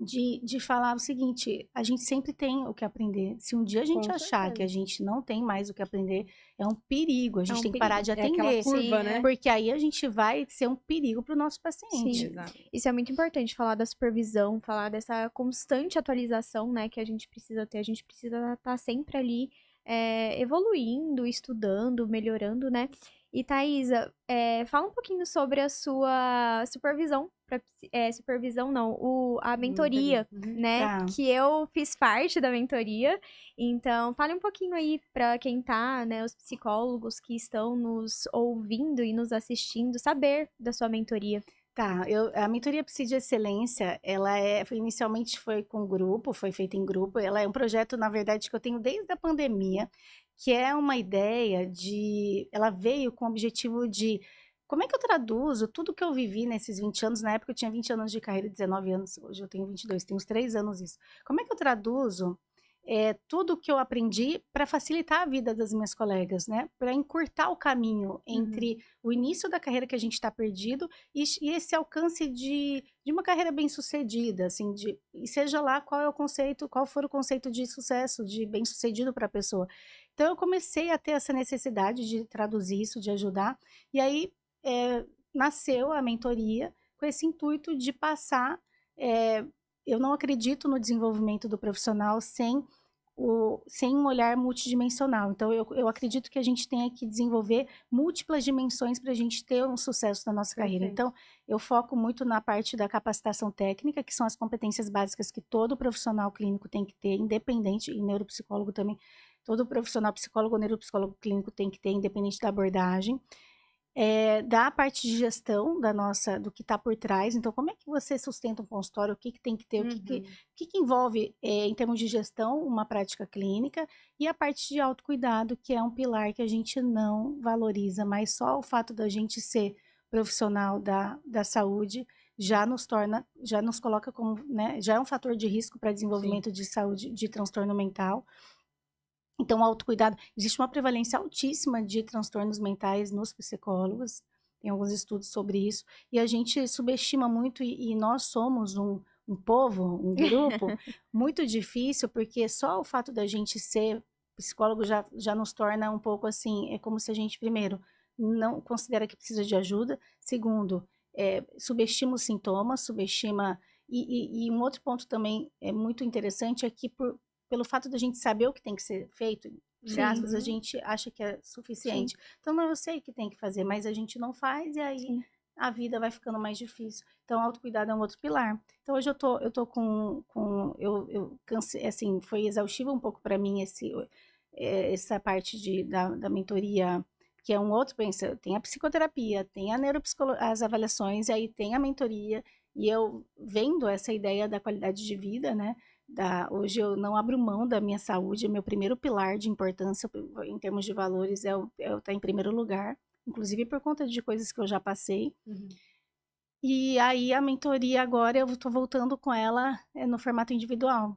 de falar o seguinte: a gente sempre tem o que aprender. Se um dia a gente Com achar que a certeza. gente não tem mais o que aprender, é um perigo. A É gente um tem que parar perigo. de É aquela atender, curva, Sim, né? porque aí a gente vai ser um perigo para o nosso paciente. Sim. Isso é muito importante, falar da supervisão, falar dessa constante atualização, né, que a gente precisa ter. A gente precisa estar sempre ali evoluindo, estudando, melhorando, né? E Thaisa, fala um pouquinho sobre a sua supervisão, supervisão não, a mentoria, Uhum. né? Tá. Que eu fiz parte da mentoria. Então, fale um pouquinho aí para quem tá, né, os psicólogos que estão nos ouvindo e nos assistindo, saber da sua mentoria. Tá, a mentoria Psi de Excelência, inicialmente foi com grupo, foi feita em grupo. Ela é um projeto, na verdade, que eu tenho desde a pandemia, que é uma ideia ela veio com o objetivo de, como é que eu traduzo tudo que eu vivi nesses 20 anos? Na época eu tinha 20 anos de carreira, 19 anos, hoje eu tenho 22, tem uns 3 anos isso. Como é que eu traduzo tudo que eu aprendi para facilitar a vida das minhas colegas, né? Para encurtar o caminho entre o início da carreira que a gente está perdido e esse alcance de uma carreira bem-sucedida, assim, e seja lá qual for o conceito de sucesso, de bem-sucedido para a pessoa. Então eu comecei a ter essa necessidade de traduzir isso, de ajudar, e aí nasceu a mentoria com esse intuito de passar. Eu não acredito no desenvolvimento do profissional sem um olhar multidimensional. Então, eu acredito que a gente tenha que desenvolver múltiplas dimensões para a gente ter um sucesso na nossa carreira. Então, eu foco muito na parte da capacitação técnica, que são as competências básicas que todo profissional clínico tem que ter, independente, e neuropsicólogo também, todo profissional psicólogo ou neuropsicólogo clínico tem que ter, independente da abordagem. Da parte de gestão do que está por trás. Então, como é que você sustenta um consultório? O que tem que ter? O que envolve, em termos de gestão, uma prática clínica? E a parte de autocuidado, que é um pilar que a gente não valoriza, mas só o fato da gente ser profissional da saúde já nos coloca como, né, já é um fator de risco para desenvolvimento de saúde, de transtorno mental. Então, o autocuidado, existe uma prevalência altíssima de transtornos mentais nos psicólogos, tem alguns estudos sobre isso, e a gente subestima muito, e nós somos um povo, um grupo, muito difícil, porque só o fato da gente ser psicólogo já nos torna um pouco assim, é como se a gente, primeiro, não considera que precisa de ajuda, segundo, subestima os sintomas, e um outro ponto também muito interessante é que pelo fato da gente saber o que tem que ser feito, a gente acha que é suficiente. Então, não, eu sei que tem que fazer, mas a gente não faz e aí a vida vai ficando mais difícil. Então, o autocuidado é um outro pilar. Então, hoje eu tô eu cansei, assim, foi exaustivo um pouco para mim essa parte da mentoria, que é um outro, pensa, tem a psicoterapia, tem a as avaliações, e aí tem a mentoria, e eu vendo essa ideia da qualidade de vida, né? Hoje eu não abro mão da minha saúde, é meu primeiro pilar de importância em termos de valores, tá em primeiro lugar, inclusive por conta de coisas que eu já passei. E aí a mentoria agora eu tô voltando com ela no formato individual.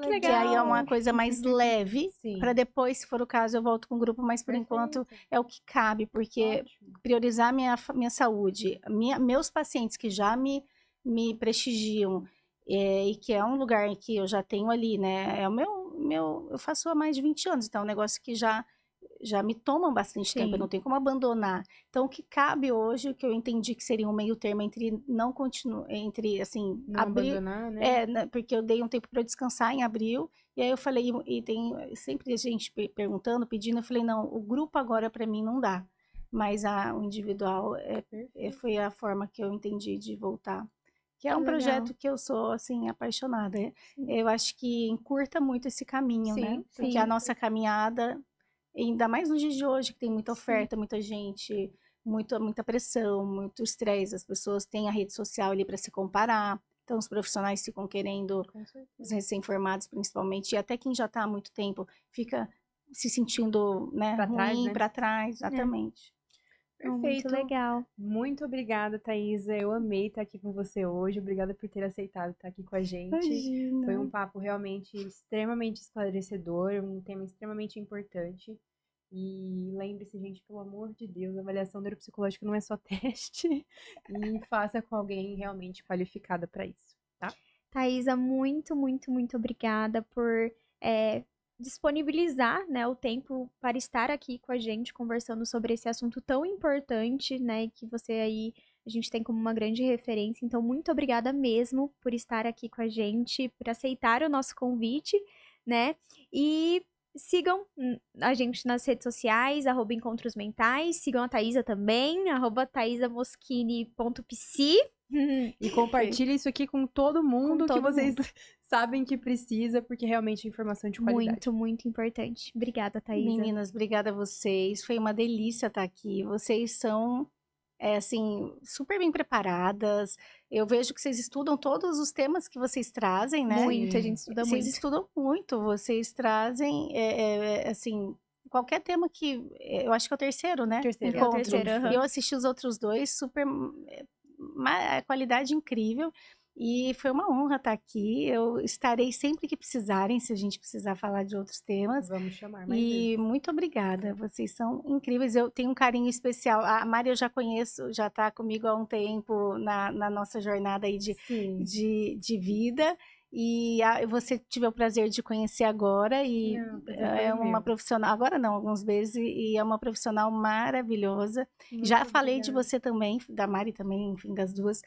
Que legal! Que aí é uma coisa mais leve, para depois, se for o caso, eu volto com o grupo, mas por enquanto é o que cabe, porque priorizar minha saúde, meus pacientes que já me prestigiam, e que é um lugar em que eu já tenho ali, né? Eu faço há mais de 20 anos, então é um negócio que já me toma bastante tempo, eu não tenho como abandonar. Então, o que cabe hoje, o que eu entendi que seria um meio termo entre não continuar, entre, assim, não abandonar, né? Porque eu dei um tempo para eu descansar em abril, e aí eu falei, e tem sempre gente perguntando, pedindo, eu falei, não, o grupo agora para mim não dá, mas o individual foi a forma que eu entendi de voltar. Que é Que um legal. projeto que eu sou, assim, apaixonada. Eu acho que encurta muito esse caminho, né? Sim, Porque sim. a nossa caminhada, ainda mais nos dias de hoje, que tem muita Sim. oferta, muita gente, muita pressão, muito estresse, as pessoas têm a rede social ali para se comparar. Então, os profissionais ficam querendo, Com certeza. os recém-formados principalmente, e até quem já está há muito tempo, fica se sentindo, né, Pra trás, ruim, né? para trás, exatamente. Não, muito Perfeito. legal. Muito obrigada, Thaisa. Eu amei estar aqui com você hoje. Obrigada por ter aceitado estar aqui com a gente. Foi um Imagina. papo realmente extremamente esclarecedor, um tema extremamente importante. E lembre-se, gente, pelo amor de Deus, a avaliação neuropsicológica não é só teste. E faça com alguém realmente qualificada para isso, tá? Thaisa, muito, muito, muito obrigada por disponibilizar, né, o tempo para estar aqui com a gente conversando sobre esse assunto tão importante, né, que você aí a gente tem como uma grande referência. Então, muito obrigada mesmo por estar aqui com a gente, por aceitar o nosso convite, né? E sigam a gente nas redes sociais, @encontros mentais, sigam a Thaisa também, @thaisamoschini.psi. E compartilhe isso aqui com todo mundo que todo vocês mundo. sabem que precisa, porque realmente é informação de qualidade. Muito, muito importante. Obrigada, Thaisa. Meninas, obrigada a vocês. Foi uma delícia estar aqui. Vocês são, assim, super bem preparadas. Eu vejo que vocês estudam todos os temas que vocês trazem, né? Muito, a gente estuda Vocês muito. estudam muito. Vocês trazem, assim, qualquer tema que... Eu acho que é o terceiro, né? Terceiro. É o Encontro. terceiro, aham. E eu assisti os outros dois, super... qualidade incrível. E foi uma honra estar aqui. Eu estarei sempre que precisarem, se a gente precisar falar de outros temas. Vamos chamar mais E vezes. muito obrigada, vocês são incríveis. Eu tenho um carinho especial. A Mari eu já conheço, já está comigo há um tempo na nossa jornada aí Sim. de vida. E você tive o prazer de conhecer agora. E Não, prazer é foi uma meu. profissional, agora não, alguns meses, e é uma profissional maravilhosa. Muito Já falei de obrigada. você também, da Mari também, enfim, das duas.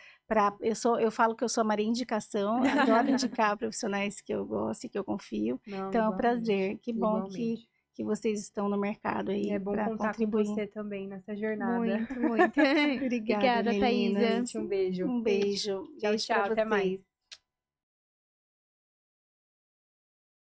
Eu falo que eu sou a Maria Indicação, adoro indicar profissionais que eu gosto e que eu confio. Não, Então é um igualmente, prazer. Que bom igualmente. que vocês estão no mercado E é aí bom para contar com contribuir. você também nessa jornada. Muito, muito. Obrigada, Obrigada, Thaisa. meninas. Gente, um beijo. Um beijo. Tchau, Beijo tchau, para até mais. vocês.